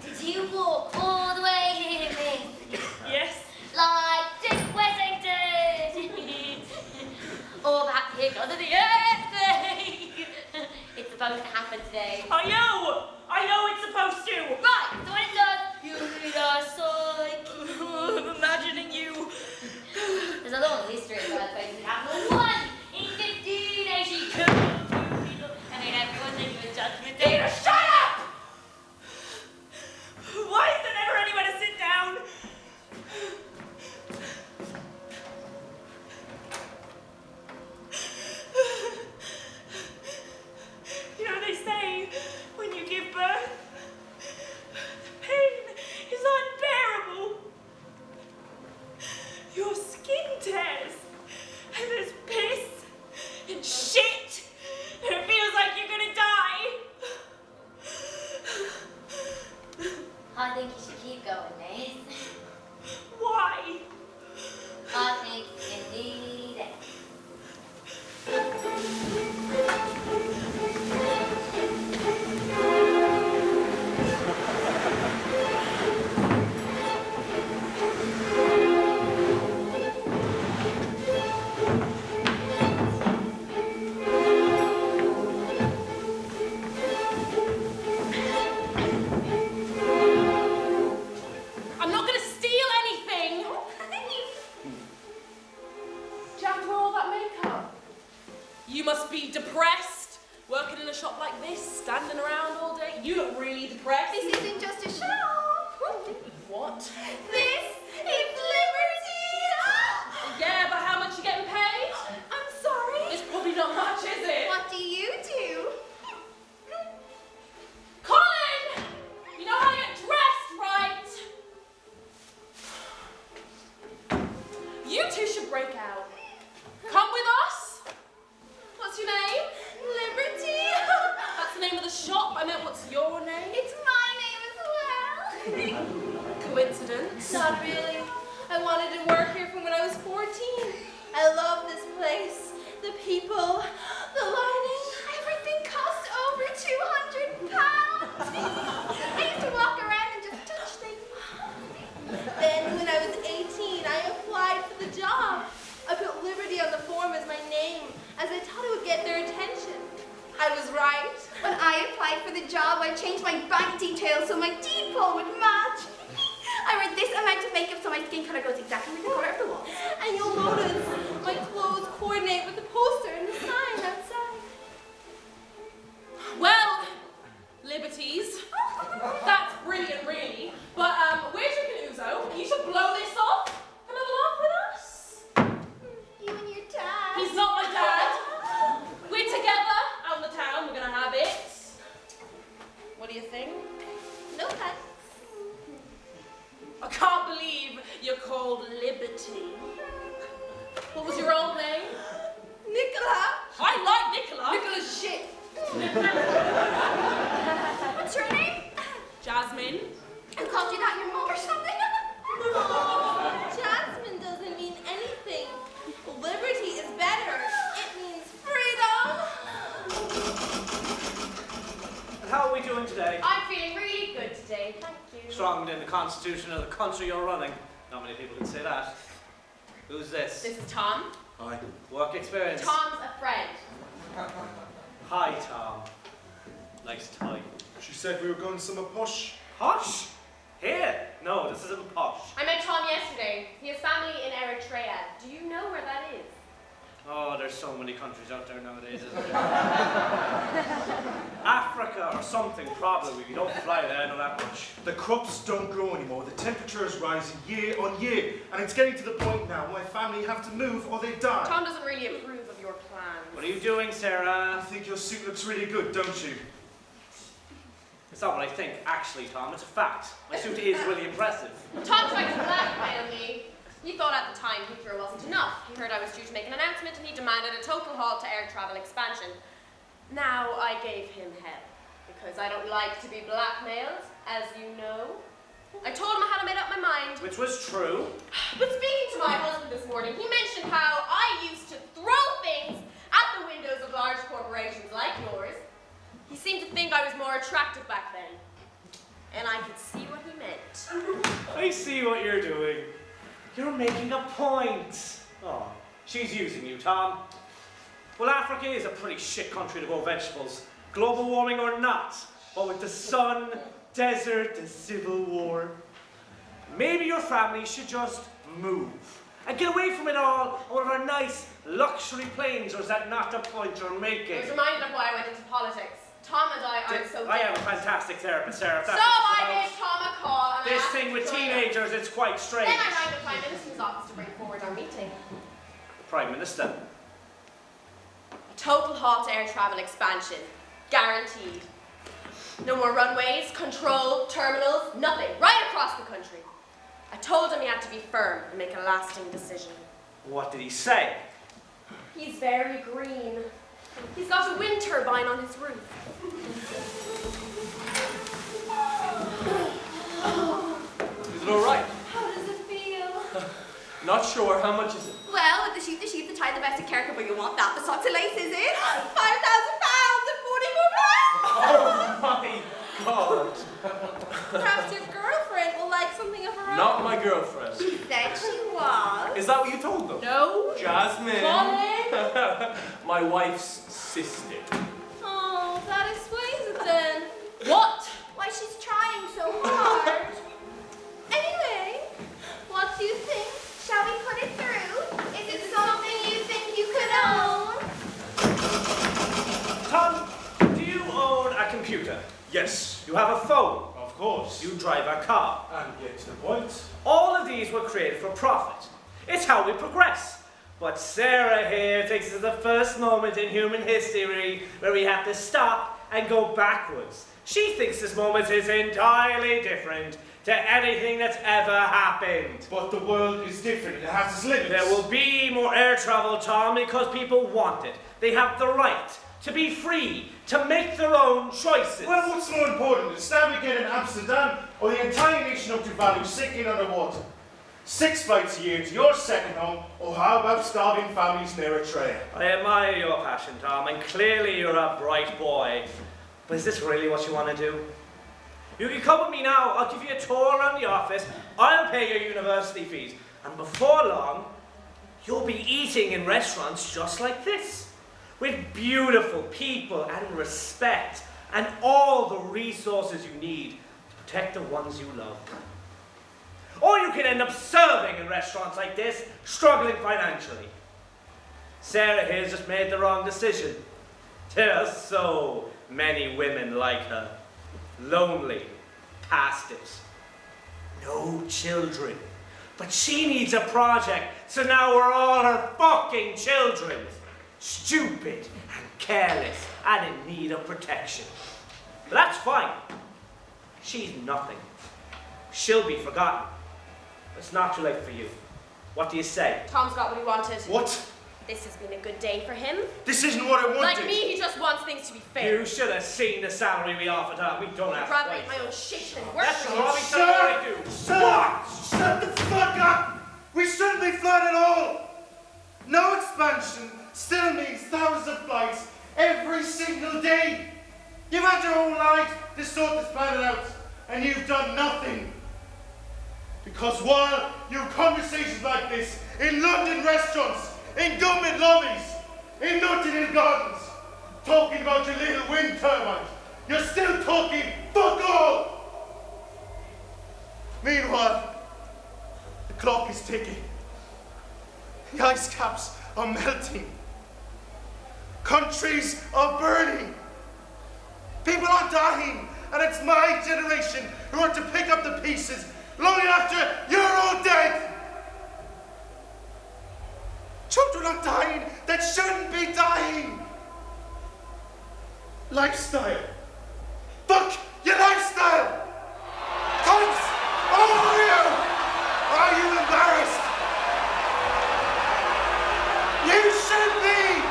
Speaker 12: Did you walk all the way here, miss?
Speaker 8: Yes.
Speaker 12: Like Dick Wessington! Or perhaps here goes the earthquake! It's supposed to happen today.
Speaker 8: I know it's supposed to.
Speaker 12: Right, so when it does, you need a psych.
Speaker 8: I'm imagining you.
Speaker 12: There's a long history of earthquakes. It happened one in 1582. And then everyone thinks it was Judgment Day.
Speaker 8: Shut up! Why is there never anywhere to sit down? You know, they say when you give birth, the pain is unbearable. Your skin tears, and there's piss and shit, and it feels like you're gonna die.
Speaker 12: I think you should keep going, miss.
Speaker 8: Why?
Speaker 12: I think you need it.
Speaker 8: I'm not gonna steal anything. Do you have to wear all that makeup? You must be depressed, working in a shop like this, standing around all day. You look really depressed.
Speaker 16: This isn't just a shop.
Speaker 4: This is liberty!
Speaker 8: Yeah, but how much you getting paid?
Speaker 4: I'm sorry.
Speaker 8: It's probably not much, is it?
Speaker 4: What do you do?
Speaker 8: Colin! You know how to get dressed, right? You two should break out. Come with us. What's your name?
Speaker 4: Liberty.
Speaker 8: That's the name of the shop. I meant, what's your name?
Speaker 4: It's my name as well.
Speaker 8: Coincidence?
Speaker 4: Not really. I wanted to work here from when I was 14. I love this place. The people, the lighting, everything costs over £200. I used to walk around and just touch things. Then when I was 18, I applied for the job. I put Liberty on the form as my name, as I thought it would get their attention. I was right. When I applied for the job, I changed my bank details so my deed poll would match. I wear this amount of makeup so my skin colour goes exactly with the colour of the wall. And you'll notice my clothes coordinate with the poster and the sign outside.
Speaker 8: Well, liberties. That's brilliant, really. But where's your Canuzo? You should blow this off. Come have a laugh with us.
Speaker 4: You and your dad.
Speaker 8: He's not my dad. We're together out in the town. We're gonna have it. What do you think?
Speaker 4: No thanks.
Speaker 8: I can't believe you're called Liberty. What was your old name?
Speaker 4: Nicola.
Speaker 8: I like Nicola.
Speaker 4: Nicola's shit. What's your name?
Speaker 8: Jasmine.
Speaker 4: Who called you that, your mom or something? Jasmine doesn't mean anything. Liberty is better. It means freedom.
Speaker 18: And how are we doing today?
Speaker 9: I'm feeling really good today, thank you.
Speaker 18: Stronger than the constitution of the country you're running. Not many people can say that. Who's this?
Speaker 8: This is Tom.
Speaker 18: Hi. Work experience.
Speaker 8: Tom's a friend.
Speaker 18: Hi, Tom. Nice tie.
Speaker 6: She said we were going somewhere posh.
Speaker 18: Posh? Here? No, this isn't posh.
Speaker 9: I met Tom yesterday. He has family in Eritrea. Do you know where that is?
Speaker 18: Oh, there's so many countries out there nowadays, isn't there? Africa or something, probably. We don't fly there, not that much.
Speaker 6: The crops don't grow anymore. The temperature is rising year on year. And it's getting to the point now where my family have to move or they die.
Speaker 8: Tom doesn't really approve of your plans.
Speaker 18: What are you doing, Sarah?
Speaker 6: I think your suit looks really good, don't you?
Speaker 18: It's not what I think, actually, Tom. It's a fact. My suit is really impressive.
Speaker 9: Tom tried to blackmail me. He thought at the time Heathrow wasn't enough. He heard I was due to make an announcement and he demanded a total halt to air travel expansion. Now I gave him hell, because I don't like to be blackmailed, as you know. I told him I hadn't made up my mind.
Speaker 18: Which was true.
Speaker 9: But speaking to my husband this morning, he mentioned how I used to throw things at the windows of large corporations like yours. He seemed to think I was more attractive back then. And I could see what he meant.
Speaker 18: I see what you're doing. You're making a point. Oh, she's using you, Tom. Well, Africa is a pretty shit country to grow vegetables. Global warming or not. But with the sun, desert, and civil war. Maybe your family should just move. And get away from it all on one of our nice luxury planes, or is that not the point you're making?
Speaker 9: I was reminded of why I went into politics. Tom and I aren't so
Speaker 18: I have a
Speaker 9: different.
Speaker 18: fantastic therapist, Sarah.
Speaker 9: So I gave Tom a call and I
Speaker 18: This
Speaker 9: asked
Speaker 18: thing
Speaker 9: him
Speaker 18: with
Speaker 9: to join us.
Speaker 18: teenagers, it's quite strange.
Speaker 9: Then I rang the Prime Minister's office to bring forward our meeting.
Speaker 18: Prime Minister.
Speaker 9: A total halt to air travel expansion. Guaranteed. No more runways, control, terminals, nothing. Right across the country. I told him he had to be firm and make a lasting decision.
Speaker 18: What did he say?
Speaker 9: He's very green. He's got a wind turbine on his roof.
Speaker 21: Is it all right?
Speaker 4: How does it feel?
Speaker 21: Not sure. How much is it?
Speaker 4: Well, with the sheep, the tie, the best of character, but you want that. The socks of lace, is it? £5,000 and 44
Speaker 21: Oh my God!
Speaker 4: Perhaps your girlfriend will like something of her own.
Speaker 21: Not my girlfriend.
Speaker 4: She said she was.
Speaker 21: Is that what you told them?
Speaker 4: No.
Speaker 21: Jasmine.
Speaker 4: Colin.
Speaker 21: My wife's sister.
Speaker 4: Oh, that explains it then.
Speaker 8: What?
Speaker 4: Why she's trying so hard. Anyway, what do you think? Shall we put it through? Is it something you think you could own?
Speaker 18: Tom, do you own a computer?
Speaker 6: Yes.
Speaker 18: You have a phone?
Speaker 6: Of course.
Speaker 18: You drive a car.
Speaker 6: And get to the point.
Speaker 18: All of these were created for profit. It's how we progress. But Sarah here takes us to the first moment in human history where we have to stop and go backwards. She thinks this moment is entirely different to anything that's ever happened.
Speaker 6: But the world is different. It has its limits.
Speaker 18: There will be more air travel, Tom, because people want it. They have the right to be free, to make their own choices.
Speaker 6: Well, what's more important, the stand we get in Amsterdam or the entire nation of Tuvalu sinking underwater? 6 flights a year to your second home, or how about starving families in Eritrea?
Speaker 18: I admire your passion, Tom, and clearly you're a bright boy. But is this really what you want to do? You can come with me now, I'll give you a tour around the office, I'll pay your university fees, and before long, you'll be eating in restaurants just like this, with beautiful people and respect, and all the resources you need to protect the ones you love. Or you can end up serving in restaurants like this, struggling financially. Sarah here's just made the wrong decision. There are so many women like her. Lonely, past it. No children. But she needs a project, so now we're all her fucking children. Stupid and careless and in need of protection. But that's fine. She's nothing. She'll be forgotten. It's not too late for you. What do you say?
Speaker 8: Tom's got what he wanted.
Speaker 6: What?
Speaker 8: This has been a good day for him.
Speaker 6: This isn't what I wanted.
Speaker 8: Like me, he just wants things to be fair.
Speaker 18: You should have seen the salary we offered her. We don't have
Speaker 8: I'd rather eat my own shit than work
Speaker 18: That's
Speaker 8: for
Speaker 18: what
Speaker 8: you.
Speaker 18: we tell you what to do.
Speaker 6: Sir! Shut the fuck up! We shouldn't be flying at all! No expansion still means thousands of flights every single day. You've had your whole life to sort this planet out, and you've done nothing. Because while you have conversations like this in London restaurants, in government lobbies, in Notting Hill Gardens, talking about your little wind turbines, you're still talking fuck all! Meanwhile, the clock is ticking. The ice caps are melting. Countries are burning. People are dying, and it's my generation who are to pick up the pieces long after you're all dead. Children are dying that shouldn't be dying. Lifestyle. Fuck your lifestyle. Cunts, all of you. Are you embarrassed? You should be.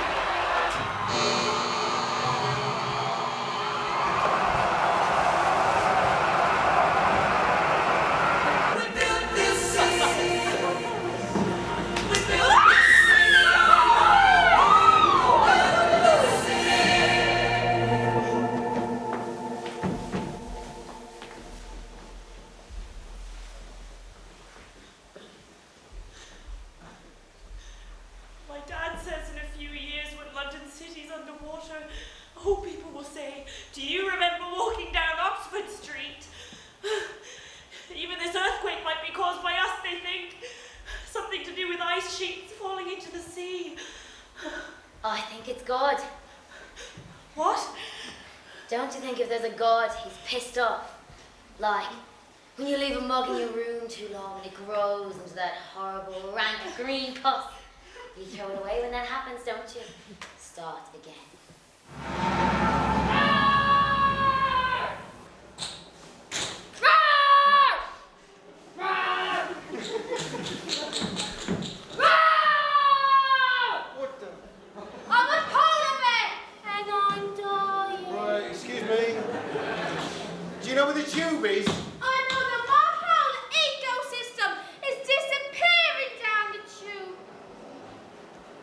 Speaker 12: I think it's God.
Speaker 8: What?
Speaker 12: Don't you think if there's a God, he's pissed off? Like, when you leave a mug in your room too long and it grows into that horrible, rank green pus. You throw it away when that happens, don't you? Start again.
Speaker 14: Do you know where the tube is?
Speaker 4: I know that my whole ecosystem is disappearing down the tube.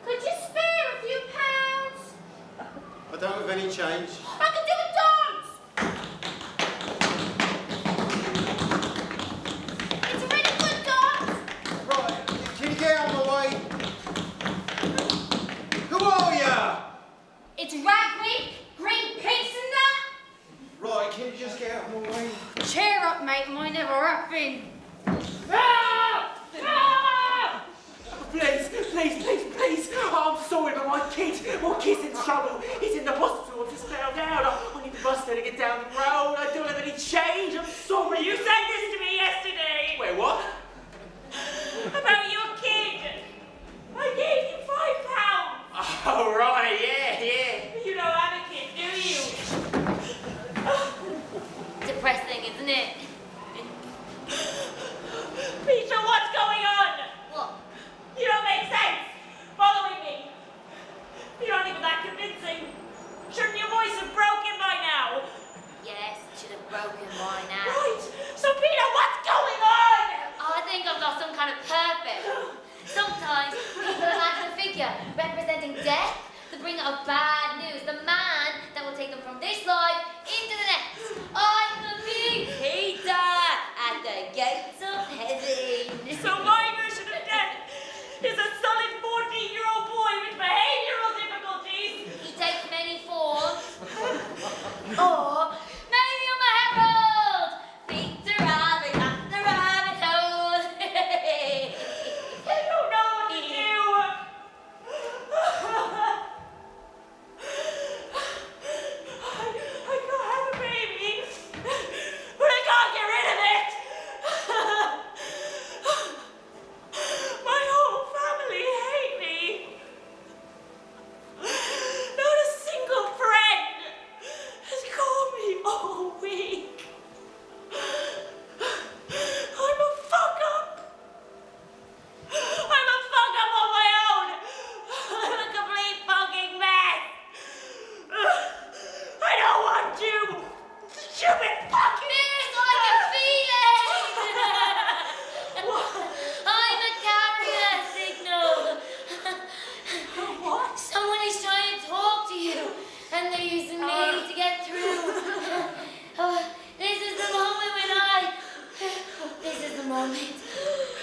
Speaker 4: Could you spare a few pounds?
Speaker 14: I don't have any change.
Speaker 4: I can do a dance. It's a really good dance.
Speaker 14: Right, can you get out of my way? Who are ya?
Speaker 4: It's Ragweek, Greenpeace and that.
Speaker 14: Right, can you just get out of my way?
Speaker 4: Cheer up, mate, mine never happened.
Speaker 21: Please, please, please, please. Oh, I'm sorry, but my kid's in trouble. He's in the hospital. I've just fell down. I need the bus there to get down the road. I don't have any change. I'm sorry.
Speaker 12: thing, isn't it?
Speaker 7: Peter, what's going on?
Speaker 12: What?
Speaker 7: You don't make sense. Following me. You're not even that convincing. Shouldn't your voice have broken by now?
Speaker 12: Yes, it should have broken by now.
Speaker 7: Right. So, Peter, what's going on?
Speaker 12: I think I've got some kind of purpose. Sometimes people imagine a figure representing death to bring out bad news. The man that will take them from this life into the next. I'm the big Peter at the gates of heaven.
Speaker 7: So my version of death is a solid 14-year-old boy with behavioral difficulties.
Speaker 12: He takes many forms. Or maybe I'm a herald. Peter Rabbit at the rabbit hole.
Speaker 7: I don't know what to do. I can't have a baby, but I can't get rid of it. My whole family hate me. Not a single friend has called me all week. I'm a fuck up. I'm a fuck up on my own. I'm a complete fucking mess. I don't want you. Stupid fucking
Speaker 12: Miss, I can feel it. I'm a carrier signal.
Speaker 7: What?
Speaker 12: Someone is trying to talk to you, and they're using me to get through. This is the moment when This is the moment.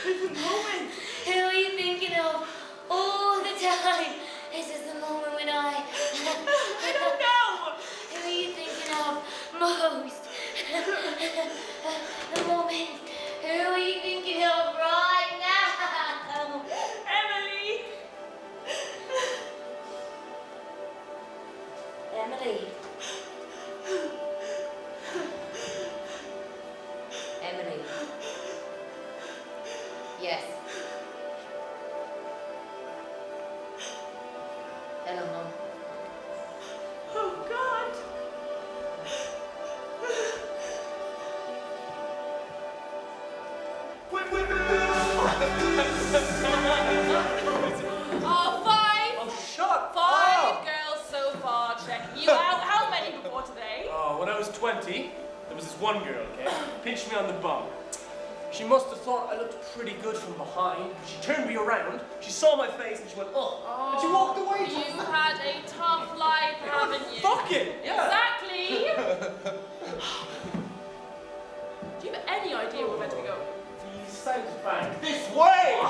Speaker 7: The moment?
Speaker 12: Who are you thinking of all the time? This is the moment when I
Speaker 7: don't know.
Speaker 12: Who are you thinking of most? The moment. Who are you thinking of right now?
Speaker 7: Emily.
Speaker 12: Emily. Emily. Yes. Hello, Mom.
Speaker 7: Oh, God.
Speaker 8: Oh, five.
Speaker 21: Oh, shut
Speaker 8: Five
Speaker 21: up.
Speaker 8: girls so far checking you out. How many before today?
Speaker 21: Oh, when I was 20, there was this one girl, okay, pinched me on the bum. She must have thought I looked pretty good from behind. She turned me around, she saw my face, and she went, oh, and she walked away.
Speaker 8: You've had a tough life, haven't you?
Speaker 21: Fuck it, yeah.
Speaker 8: Exactly. Do you have any idea where we're meant to go?
Speaker 21: The South Bank. This way!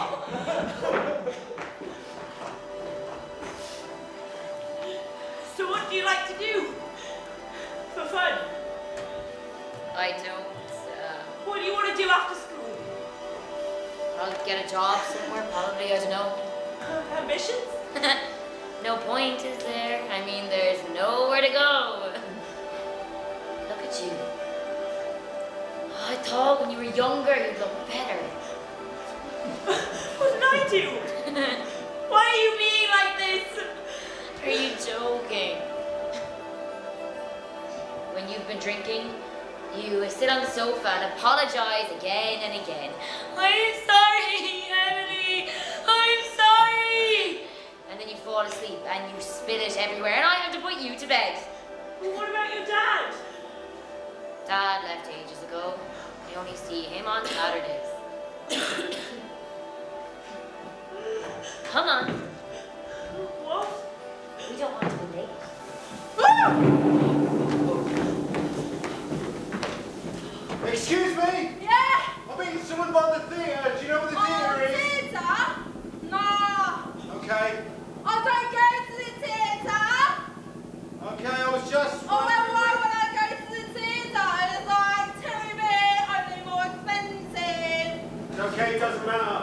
Speaker 7: So what do you like to do? For fun?
Speaker 12: I don't.
Speaker 7: What do you want to do after school?
Speaker 12: I'll get a job somewhere, probably. I don't know.
Speaker 7: Ambitions?
Speaker 12: No point, is there? I mean, there's nowhere to go. Look at you. I thought when you were younger you'd look better.
Speaker 7: What did I do? Why are you being like this?
Speaker 12: Are you joking? When you've been drinking, you sit on the sofa and apologize again and again. I'm sorry, Emily. I'm sorry. And then you fall asleep and you spit it everywhere, and I have to put you to bed.
Speaker 7: Well, what about your dad?
Speaker 12: Dad left ages ago. I only see him on Saturdays. Come on.
Speaker 7: What?
Speaker 12: We don't want to be late.
Speaker 6: Excuse me?
Speaker 16: Yeah?
Speaker 6: I'm meeting someone by the theatre. Do you know where the theatre is?
Speaker 16: Theatre? No.
Speaker 6: Okay.
Speaker 16: I don't go to the theatre.
Speaker 6: Okay, I was just...
Speaker 16: Oh, well, why would I go to the theatre? It's like TV, only more expensive.
Speaker 6: It's okay, it doesn't matter.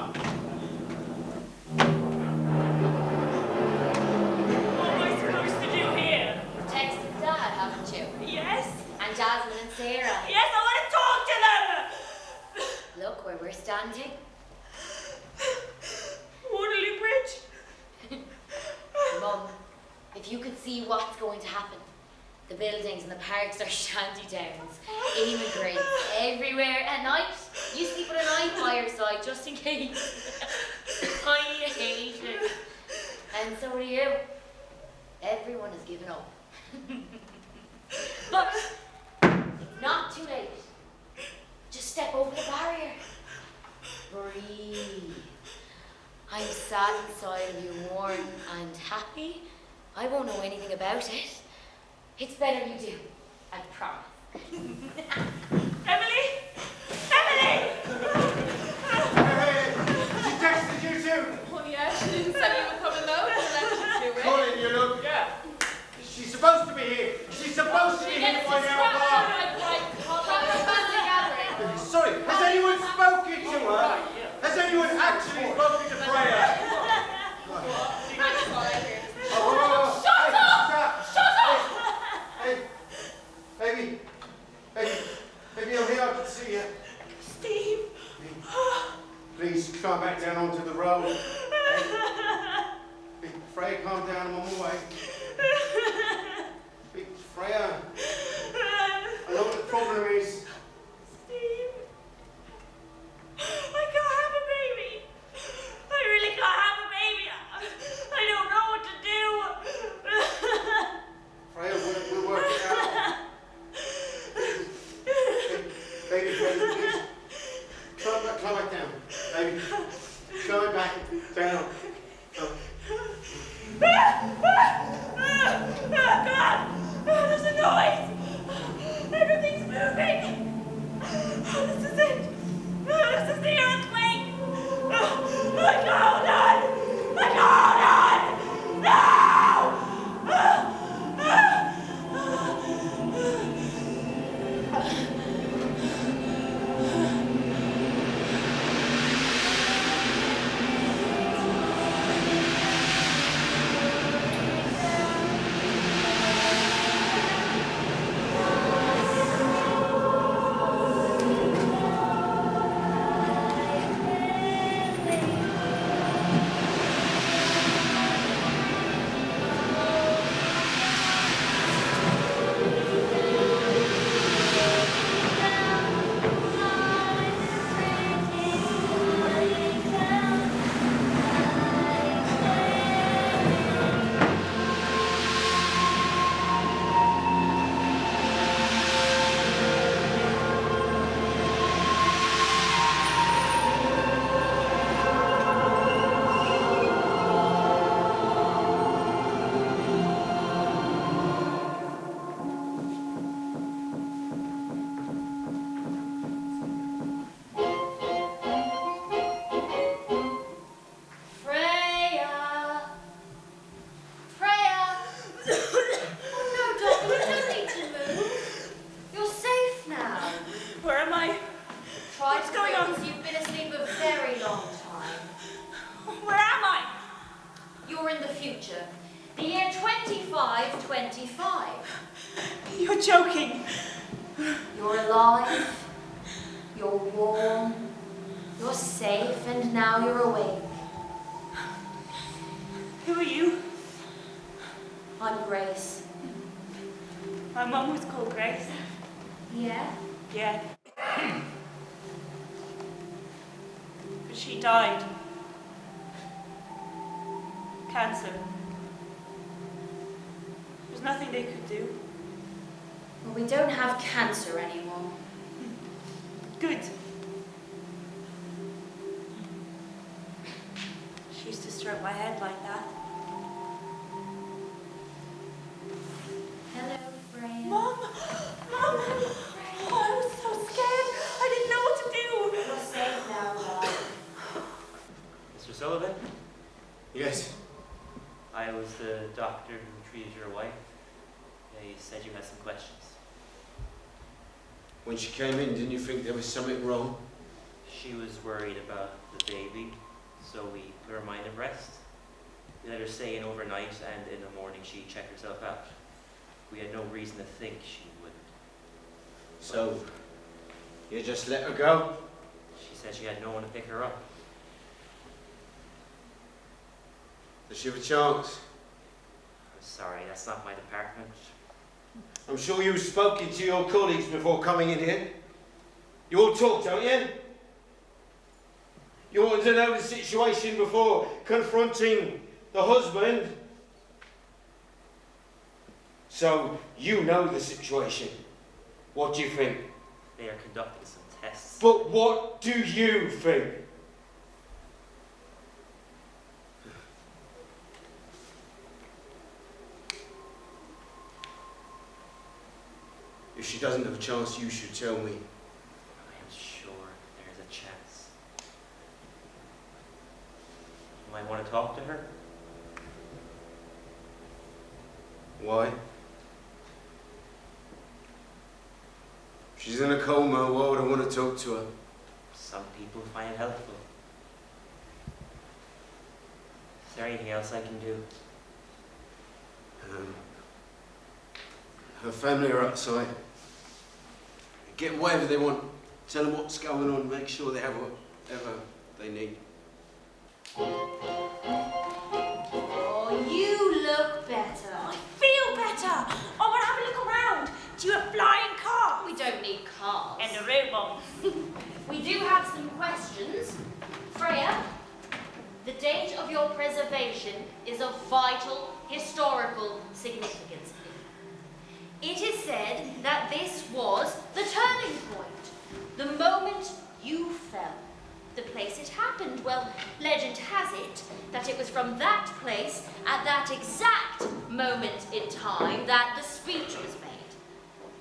Speaker 7: What am I supposed to do here?
Speaker 12: Texted Dad, haven't you?
Speaker 7: Yes?
Speaker 12: And Jasmine and Sarah.
Speaker 7: Yes, I want to talk to them!
Speaker 12: Look where we're standing.
Speaker 7: Waterloo Bridge?
Speaker 12: Mum, if you could see what's going to happen, The buildings and the parks are shanty towns. Immigrants everywhere. At night, you sleep with a knife by your side just in case. I hate it. And so do you. Everyone has given up. But it's not too late. Just step over the barrier. Breathe. I'm sad inside of you, worn and happy. I won't know anything about it. It's better you do, I promise.
Speaker 7: Emily! Emily!
Speaker 14: Hey, she texted you too.
Speaker 8: Oh yeah, she didn't say you were coming though.
Speaker 14: Colin, you look.
Speaker 21: Yeah.
Speaker 14: She's supposed to be here. She's supposed to be here by now. Sorry, has anyone spoken to her? Has anyone actually spoken to Freya?
Speaker 7: Shut up! Shut up!
Speaker 14: Hey, baby, I'm here. I can see you.
Speaker 7: Steve.
Speaker 14: Please come back down onto the road. Hey, Freya, calm down. I'm on my way. Hey, Freya, I know what the problem is.
Speaker 7: Steve. I can't have a baby. I really can't have a baby. I don't know what to do.
Speaker 14: Freya, we'll work it out. Baby, please. Climb back down. Baby, climb back down.
Speaker 7: Oh, God! There's a noise! Everything's moving! Oh, this is it! This is the earthquake! I can't on! I can't on! No! You're joking.
Speaker 12: You're alive, you're warm, you're safe, and now you're awake.
Speaker 7: Who are you?
Speaker 12: I'm Grace.
Speaker 7: My mum was called Grace.
Speaker 12: Yeah?
Speaker 7: Yeah. But she died. Cancer. There's nothing they could do.
Speaker 12: Well, we don't have cancer anymore.
Speaker 7: Good. She used to stroke my head like that.
Speaker 12: Hello, Freya.
Speaker 7: Mom! Mom! Oh, I was so scared. I didn't know what to do.
Speaker 12: You're safe now, love.
Speaker 19: Mr. Sullivan?
Speaker 14: Yes.
Speaker 19: I was the doctor who treated your wife. They said you had some questions.
Speaker 14: When she came in, didn't you think there was something wrong?
Speaker 19: She was worried about the baby, so we put her mind at rest. We let her stay in overnight, and in the morning she checked herself out. We had no reason to think she wouldn't.
Speaker 14: So, you just let her go?
Speaker 19: She said she had no one to pick her up.
Speaker 14: Does she have a chance?
Speaker 19: I'm sorry, that's not my department.
Speaker 14: I'm sure you've spoken to your colleagues before coming in here. You all talk, don't you? You wanted to know the situation before confronting the husband. So, you know the situation. What do you think?
Speaker 19: They are conducting some tests.
Speaker 14: But what do you think? If she doesn't have a chance, you should tell me.
Speaker 19: I am sure there's a chance. You might want to talk to her.
Speaker 14: Why? She's in a coma. Why would I want to talk to her?
Speaker 19: Some people find it helpful. Is there anything else I can do?
Speaker 14: Her family are outside. Get them whatever they want. Tell them what's going on. Make sure they have whatever they need.
Speaker 1: Oh, you look better.
Speaker 7: I feel better. I want to have a look around. Do you have flying cars?
Speaker 1: We don't need cars.
Speaker 7: And the robots.
Speaker 1: We do have some questions. Freya, the date of your preservation is of vital historical significance. It is said that this was the turning point, the moment you fell, the place it happened. Well, legend has it that it was from that place, at that exact moment in time, that the speech was made.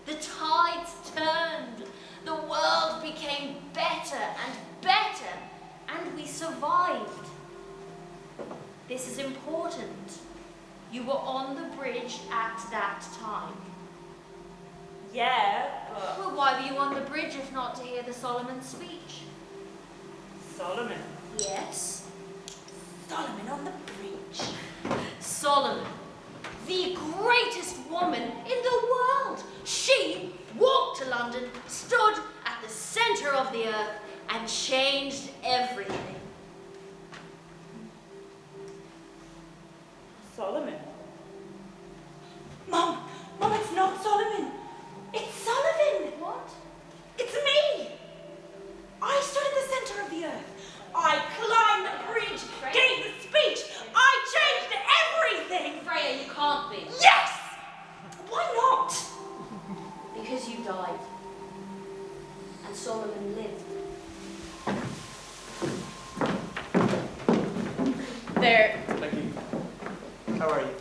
Speaker 1: The tides turned, the world became better and better, and we survived. This is important. You were on the bridge at that time.
Speaker 7: Yeah, but...
Speaker 1: Well, why were you on the bridge if not to hear the Solomon speech?
Speaker 7: Solomon?
Speaker 1: Yes.
Speaker 7: Solomon on the bridge.
Speaker 1: Solomon, the greatest woman in the world. She walked to London, stood at the centre of the earth, and changed everything.
Speaker 7: Solomon? Mom, it's not Solomon. It's Sullivan.
Speaker 1: What?
Speaker 7: It's me. I stood at the centre of the earth. I climbed the bridge, gave the speech. I changed everything.
Speaker 1: Freya, you can't be.
Speaker 7: Yes! Why not?
Speaker 1: Because you died. And Solomon lived.
Speaker 21: There. Thank you. How are you?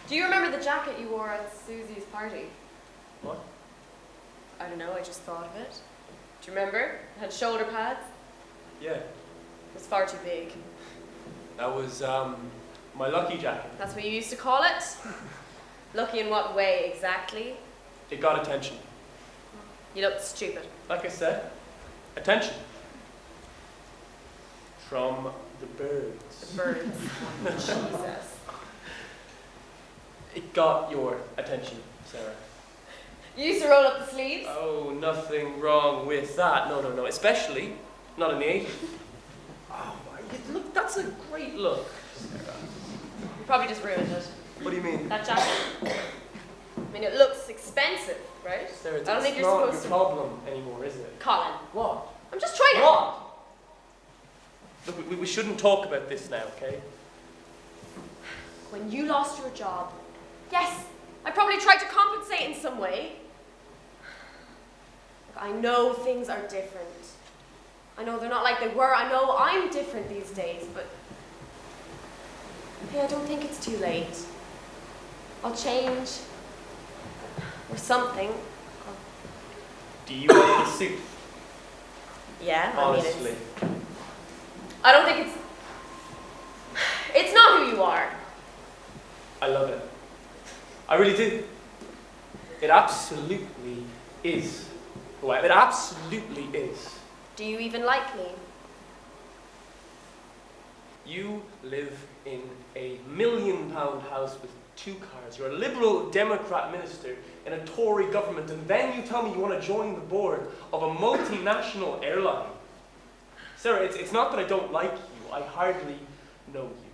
Speaker 11: Do you remember the jacket you wore at Susie's party?
Speaker 21: What?
Speaker 11: I don't know, I just thought of it. Do you remember? It had shoulder pads.
Speaker 21: Yeah.
Speaker 11: It was far too big.
Speaker 21: That was, my lucky jacket.
Speaker 11: That's what you used to call it? Lucky in what way, exactly?
Speaker 21: It got attention.
Speaker 11: You looked stupid.
Speaker 21: Like I said, attention. From the birds.
Speaker 11: The birds. Jesus.
Speaker 21: It got your attention, Sarah.
Speaker 11: You used to roll up the sleeves?
Speaker 21: Oh, nothing wrong with that. No. Especially not in the 80s. Oh, look, that's a great look, Sarah.
Speaker 11: You probably just ruined it.
Speaker 21: What do you mean?
Speaker 11: That jacket. I mean, it looks expensive, right?
Speaker 21: Sarah,
Speaker 11: I don't think you're
Speaker 21: not
Speaker 11: supposed
Speaker 21: your
Speaker 11: to.
Speaker 21: problem anymore, is it?
Speaker 11: Colin.
Speaker 21: What?
Speaker 11: I'm just trying to.
Speaker 21: What? Look, we shouldn't talk about this now, okay?
Speaker 11: When you lost your job, yes, I probably tried to compensate in some way. Look, I know things are different. I know they're not like they were. I know I'm different these days, but hey, I don't think it's too late. I'll change. Or something.
Speaker 21: Do you want the suit?
Speaker 11: Yeah,
Speaker 21: Honestly.
Speaker 11: I don't think it's not who you are.
Speaker 21: I love it. I really do. It absolutely is. Well, it absolutely is.
Speaker 11: Do you even like me?
Speaker 21: You live in a £1 million house with 2 cars. You're a Liberal Democrat minister in a Tory government, and then you tell me you want to join the board of a multinational airline. Sarah, it's not that I don't like you. I hardly know you.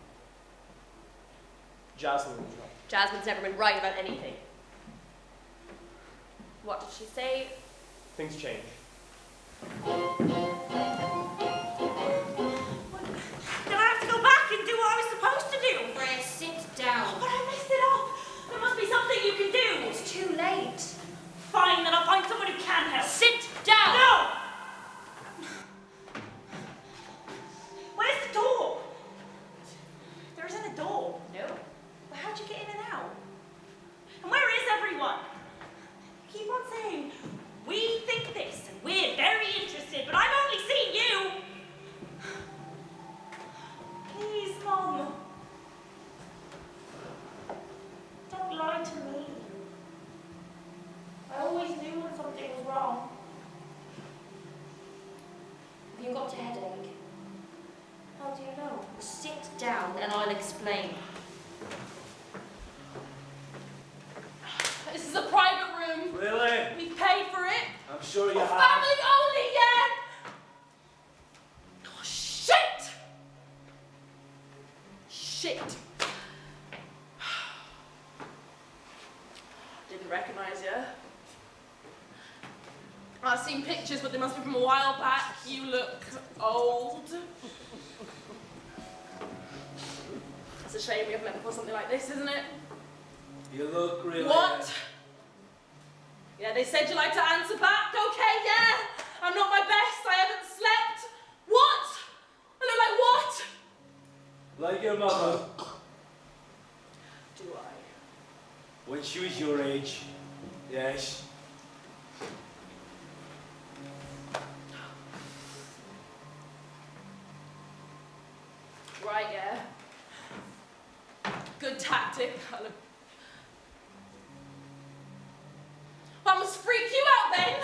Speaker 21: Jasmine was right.
Speaker 8: Jasmine's never been right about anything. What did she say?
Speaker 21: Things change.
Speaker 7: Then I have to go back and do what I was supposed to do.
Speaker 1: Freya, sit down.
Speaker 7: But I messed it up. There must be something you can do.
Speaker 1: It's too late.
Speaker 7: Fine, then I'll find someone who can help.
Speaker 1: Sit down!
Speaker 7: No! Where's the door? There isn't a door.
Speaker 1: No.
Speaker 7: Well, how'd you get in and out? And where is everyone? Keep on saying, we think this, and we're very interested, but I'm only seeing you. Please, Mom. Don't lie to me. I always knew when something was wrong.
Speaker 1: Have you got a headache? How do you know? Sit down and I'll explain.
Speaker 8: This is a private room.
Speaker 3: Really?
Speaker 8: We paid for it.
Speaker 3: I'm sure you have.
Speaker 8: Family only, yeah! Oh, shit! Shit. Didn't recognize you. I've seen pictures, but they must be from a while back. You look old. It's a shame we haven't met before something like this, isn't it?
Speaker 3: You look really...
Speaker 8: What? Yeah, they said you like to answer back. Okay, yeah. I'm not my best. I haven't slept. What? I look like what?
Speaker 3: Like your mother.
Speaker 8: Do I?
Speaker 3: When she was your age. Yes.
Speaker 8: Right, yeah. Good tactic. That must freak you out then.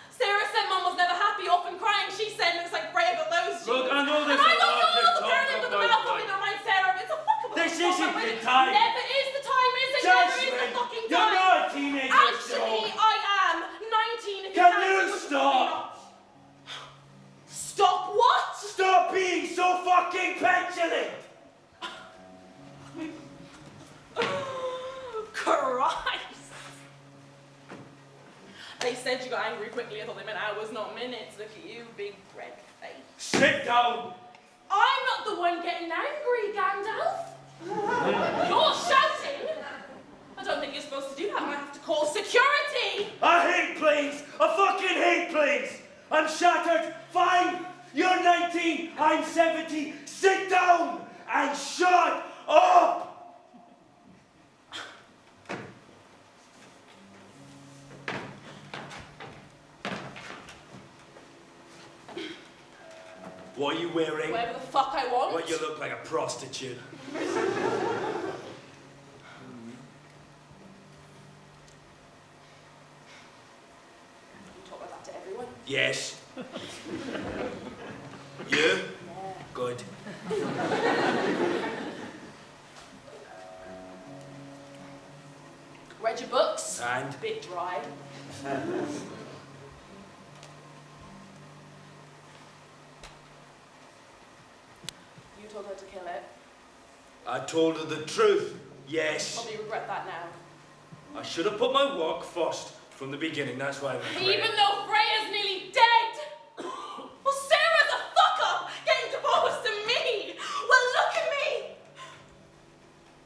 Speaker 8: Sarah said Mum was never happy, often crying. She said looks like Freya got those genes.
Speaker 3: Look, I know this
Speaker 8: and I
Speaker 3: is
Speaker 8: got
Speaker 3: hard
Speaker 8: your
Speaker 3: to
Speaker 8: little girl into the
Speaker 3: talk
Speaker 8: mouth
Speaker 3: about,
Speaker 8: of me that reminds Sarah of it. It's a fuckable.
Speaker 3: This isn't the time.
Speaker 8: Never is the time, is it? Never is the fucking time.
Speaker 3: You're not a teenager,
Speaker 8: Actually,
Speaker 3: so...
Speaker 8: I am 19. If
Speaker 3: Can
Speaker 8: can't
Speaker 3: you
Speaker 8: see what's
Speaker 3: stop?
Speaker 8: Stop what?
Speaker 3: Stop being so fucking petulant!
Speaker 8: Christ! They said you got angry quickly. I thought they meant hours, not minutes. Look at you, big red face.
Speaker 3: Sit down!
Speaker 8: I'm not the one getting angry, Gandalf. You're shouting. I don't think you're supposed to do that. I might have to call security.
Speaker 3: I hate planes! I fucking hate planes! I'm shattered! Fine! You're 19, I'm 70. Sit down and shut up! What are you wearing?
Speaker 8: Whatever the fuck I want.
Speaker 3: Well, you look like a prostitute.
Speaker 8: You talk like that to everyone.
Speaker 3: Yes. You? Good.
Speaker 8: Read your books.
Speaker 3: And?
Speaker 8: Bit dry. You told her to kill it.
Speaker 3: I told her the truth. Yes.
Speaker 8: Probably regret that now.
Speaker 3: I should have put my work first from the beginning. That's why I regret it.
Speaker 8: Even though Freya's nearly dead. Well, Sarah's a fuck-up getting divorced to me. Well, look at me.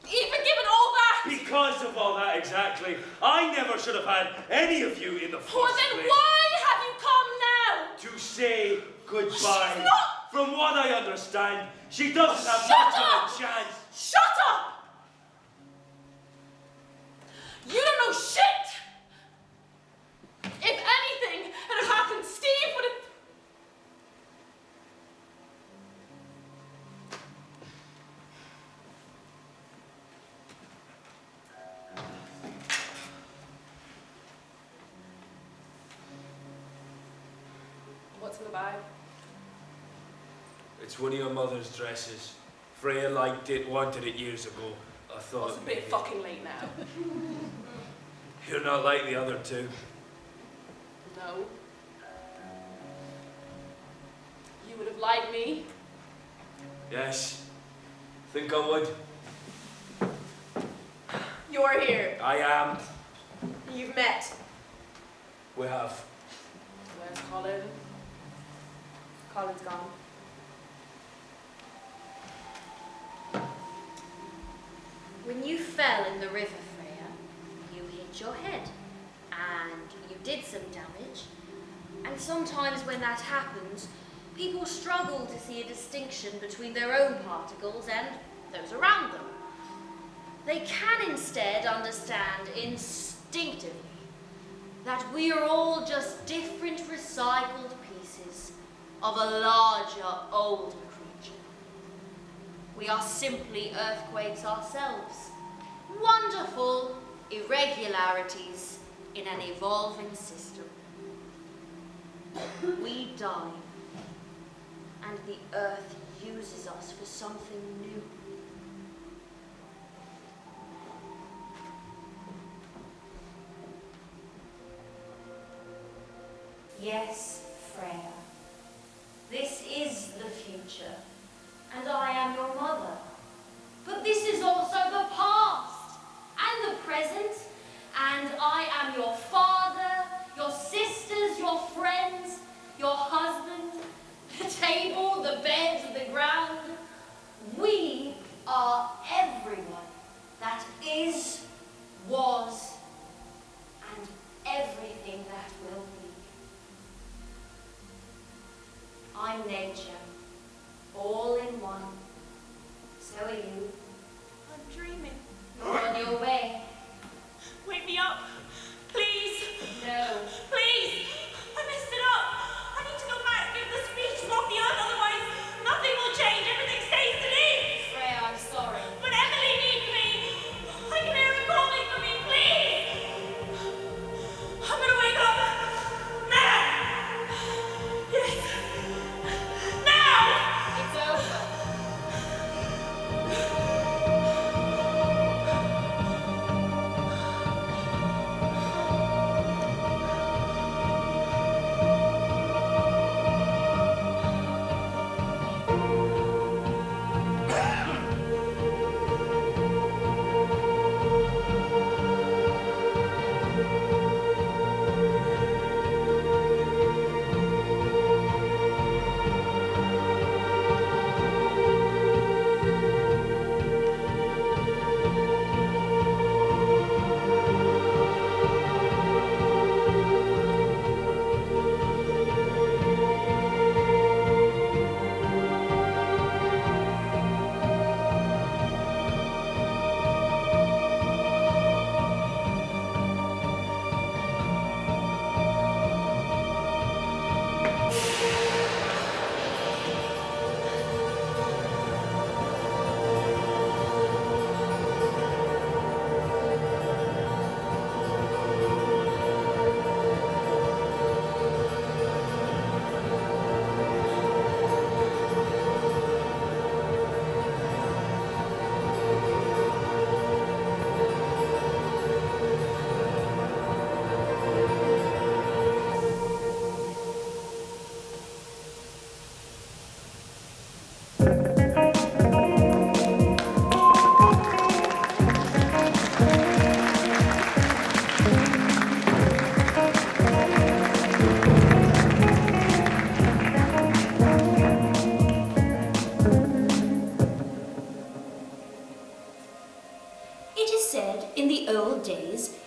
Speaker 8: Even given all that.
Speaker 3: Because of all that, exactly. I never should have had any of you in the first
Speaker 8: Well, then
Speaker 3: place.
Speaker 8: why have you come now?
Speaker 3: To say goodbye.
Speaker 8: She's not...
Speaker 3: From what I understand, she doesn't have
Speaker 8: Shut
Speaker 3: much
Speaker 8: up!
Speaker 3: of a chance.
Speaker 8: Shut up! You don't know shit! If anything had happened, Steve would have... What's in the bag?
Speaker 3: It's one of your mother's dresses. Freya liked it, wanted it years ago. I thought...
Speaker 8: Well, it's a bit fucking late now.
Speaker 3: You're not like the other two.
Speaker 8: No. You would have liked me.
Speaker 3: Yes. Think I would.
Speaker 8: You're here.
Speaker 18: I am.
Speaker 8: You've met.
Speaker 18: We have.
Speaker 8: Where's Colin? Colin's gone.
Speaker 1: When you fell in the river, Freya, you hit your head, and you did some damage. And sometimes when that happens, people struggle to see a distinction between their own particles and those around them. They can instead understand instinctively that we are all just different recycled pieces of a larger, older creature. We are simply earthquakes ourselves, wonderful irregularities in an evolving system. We die, and the earth uses us for something new. Yes, Freya, this is the future, and I am your mother. But this is also the past, and the present, and I am your father, your sisters, your friends, your husband, the table, the bed, the ground. We are everyone that is, was, and everything that will be. I'm nature, all in one. So are you.
Speaker 8: I'm dreaming.
Speaker 1: You're on your way.
Speaker 8: Wake me up. Please.
Speaker 1: No.
Speaker 8: Please. I messed it up. I need to go back, give the speech, walk the earth, otherwise nothing will change. Everything stays the same.
Speaker 1: Freya, I'm sorry.
Speaker 8: But Emily needs me. I can hear her calling for me, please. I'm gonna wake up. Now. Yes. Now.
Speaker 1: It's over.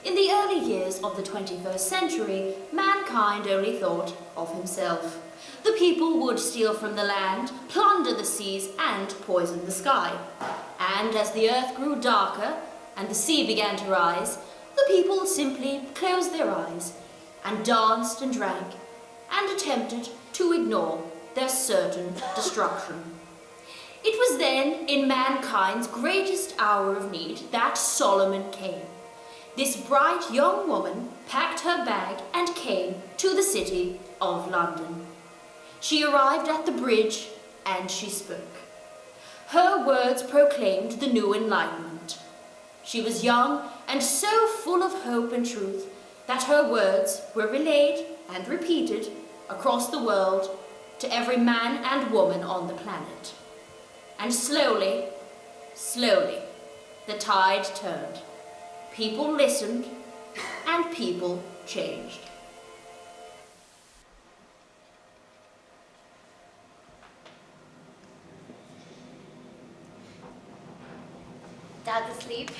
Speaker 1: In the early years of the 21st century, mankind only thought of himself. The people would steal from the land, plunder the seas, and poison the sky. And as the earth grew darker and the sea began to rise, the people simply closed their eyes and danced and drank and attempted to ignore their certain destruction. It was then, in mankind's greatest hour of need, that Solomon came. This bright young woman packed her bag and came to the city of London. She arrived at the bridge and she spoke. Her words proclaimed the new enlightenment. She was young and so full of hope and truth that her words were relayed and repeated across the world to every man and woman on the planet. And slowly, slowly, the tide turned. people listened, and people changed.
Speaker 2: Dad's asleep.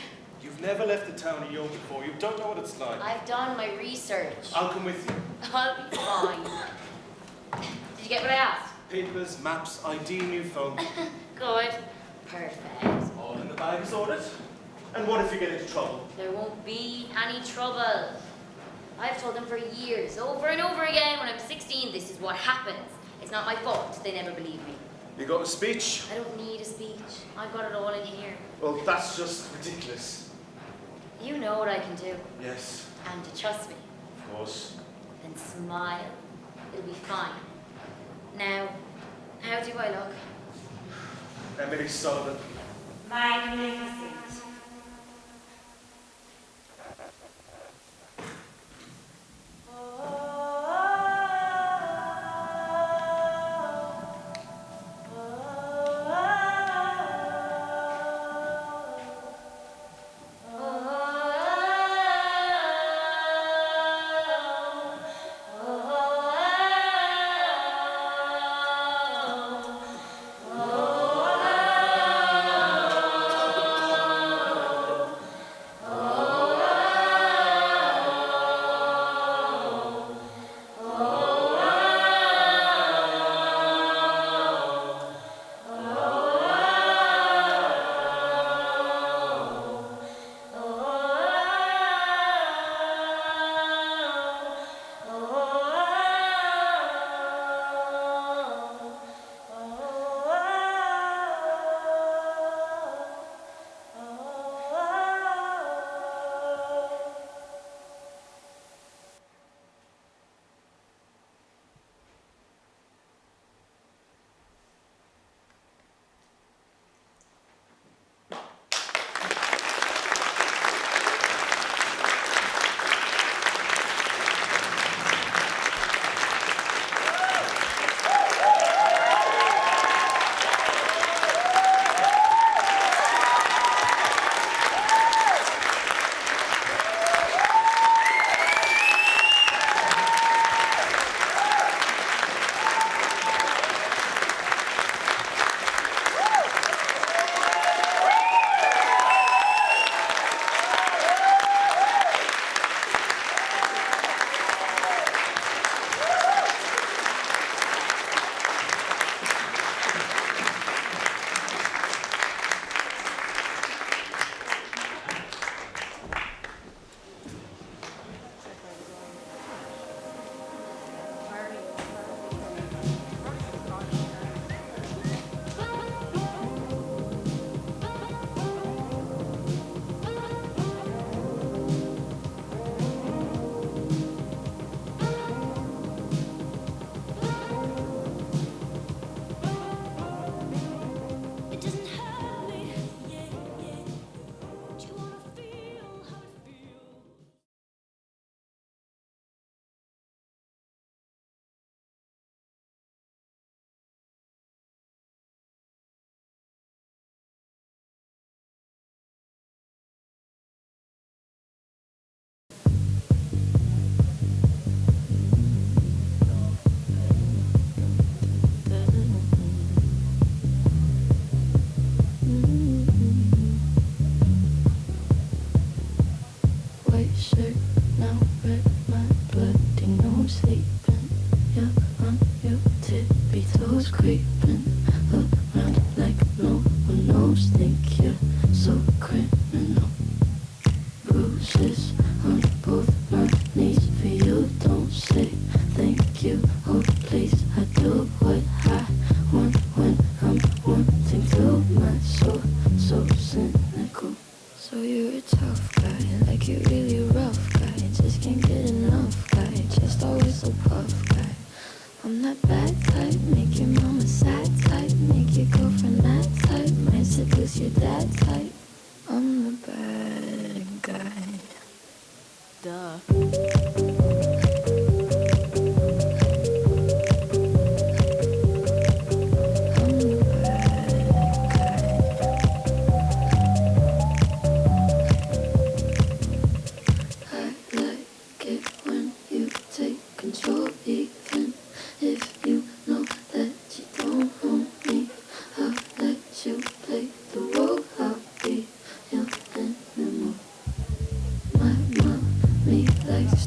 Speaker 6: You've never left the town of York before. You don't know what it's like.
Speaker 2: I've done my research.
Speaker 6: I'll come with you.
Speaker 2: I'll be fine. Did you get what I asked?
Speaker 6: Papers, maps, ID, new phone.
Speaker 2: Good. Perfect.
Speaker 6: All in the bag sorted. And what if you get into trouble?
Speaker 2: There won't be any trouble. I've told them for years, over and over again, when I'm 16, this is what happens. It's not my fault. They never believe me.
Speaker 6: You got a speech?
Speaker 2: I don't need a speech. I've got it all in here.
Speaker 6: Well, that's just ridiculous.
Speaker 2: You know what I can do.
Speaker 6: Yes.
Speaker 2: And to trust me.
Speaker 6: Of course.
Speaker 2: Then smile. It'll be fine. Now, how do I look?
Speaker 6: Emily Sullivan.
Speaker 2: Magnificent.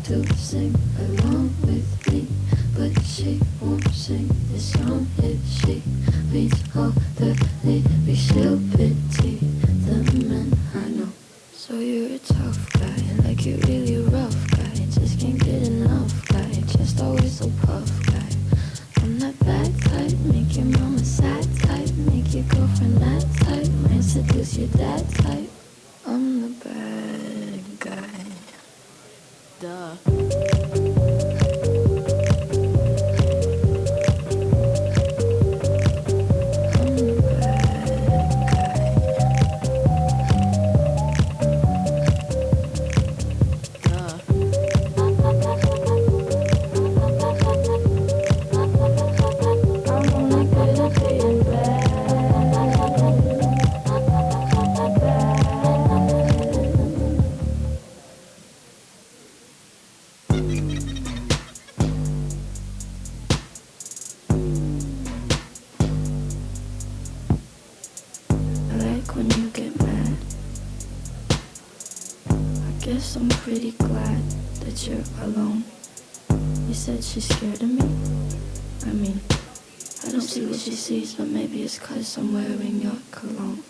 Speaker 5: to sing along with me, but she won't sing the song if she reads all the lyrics. She'll pity the men I know. So you're a tough guy, like you're really rough guy. Just can't get enough guy, just always so puff guy. I'm that bad type, make your mama sad type, make your girlfriend mad type, might seduce your dad type. I'm the bad guy. Duh. Guess I'm pretty glad that you're alone. You said she's scared of me? I mean, I don't see what she sees, but maybe it's 'cause I'm wearing your cologne.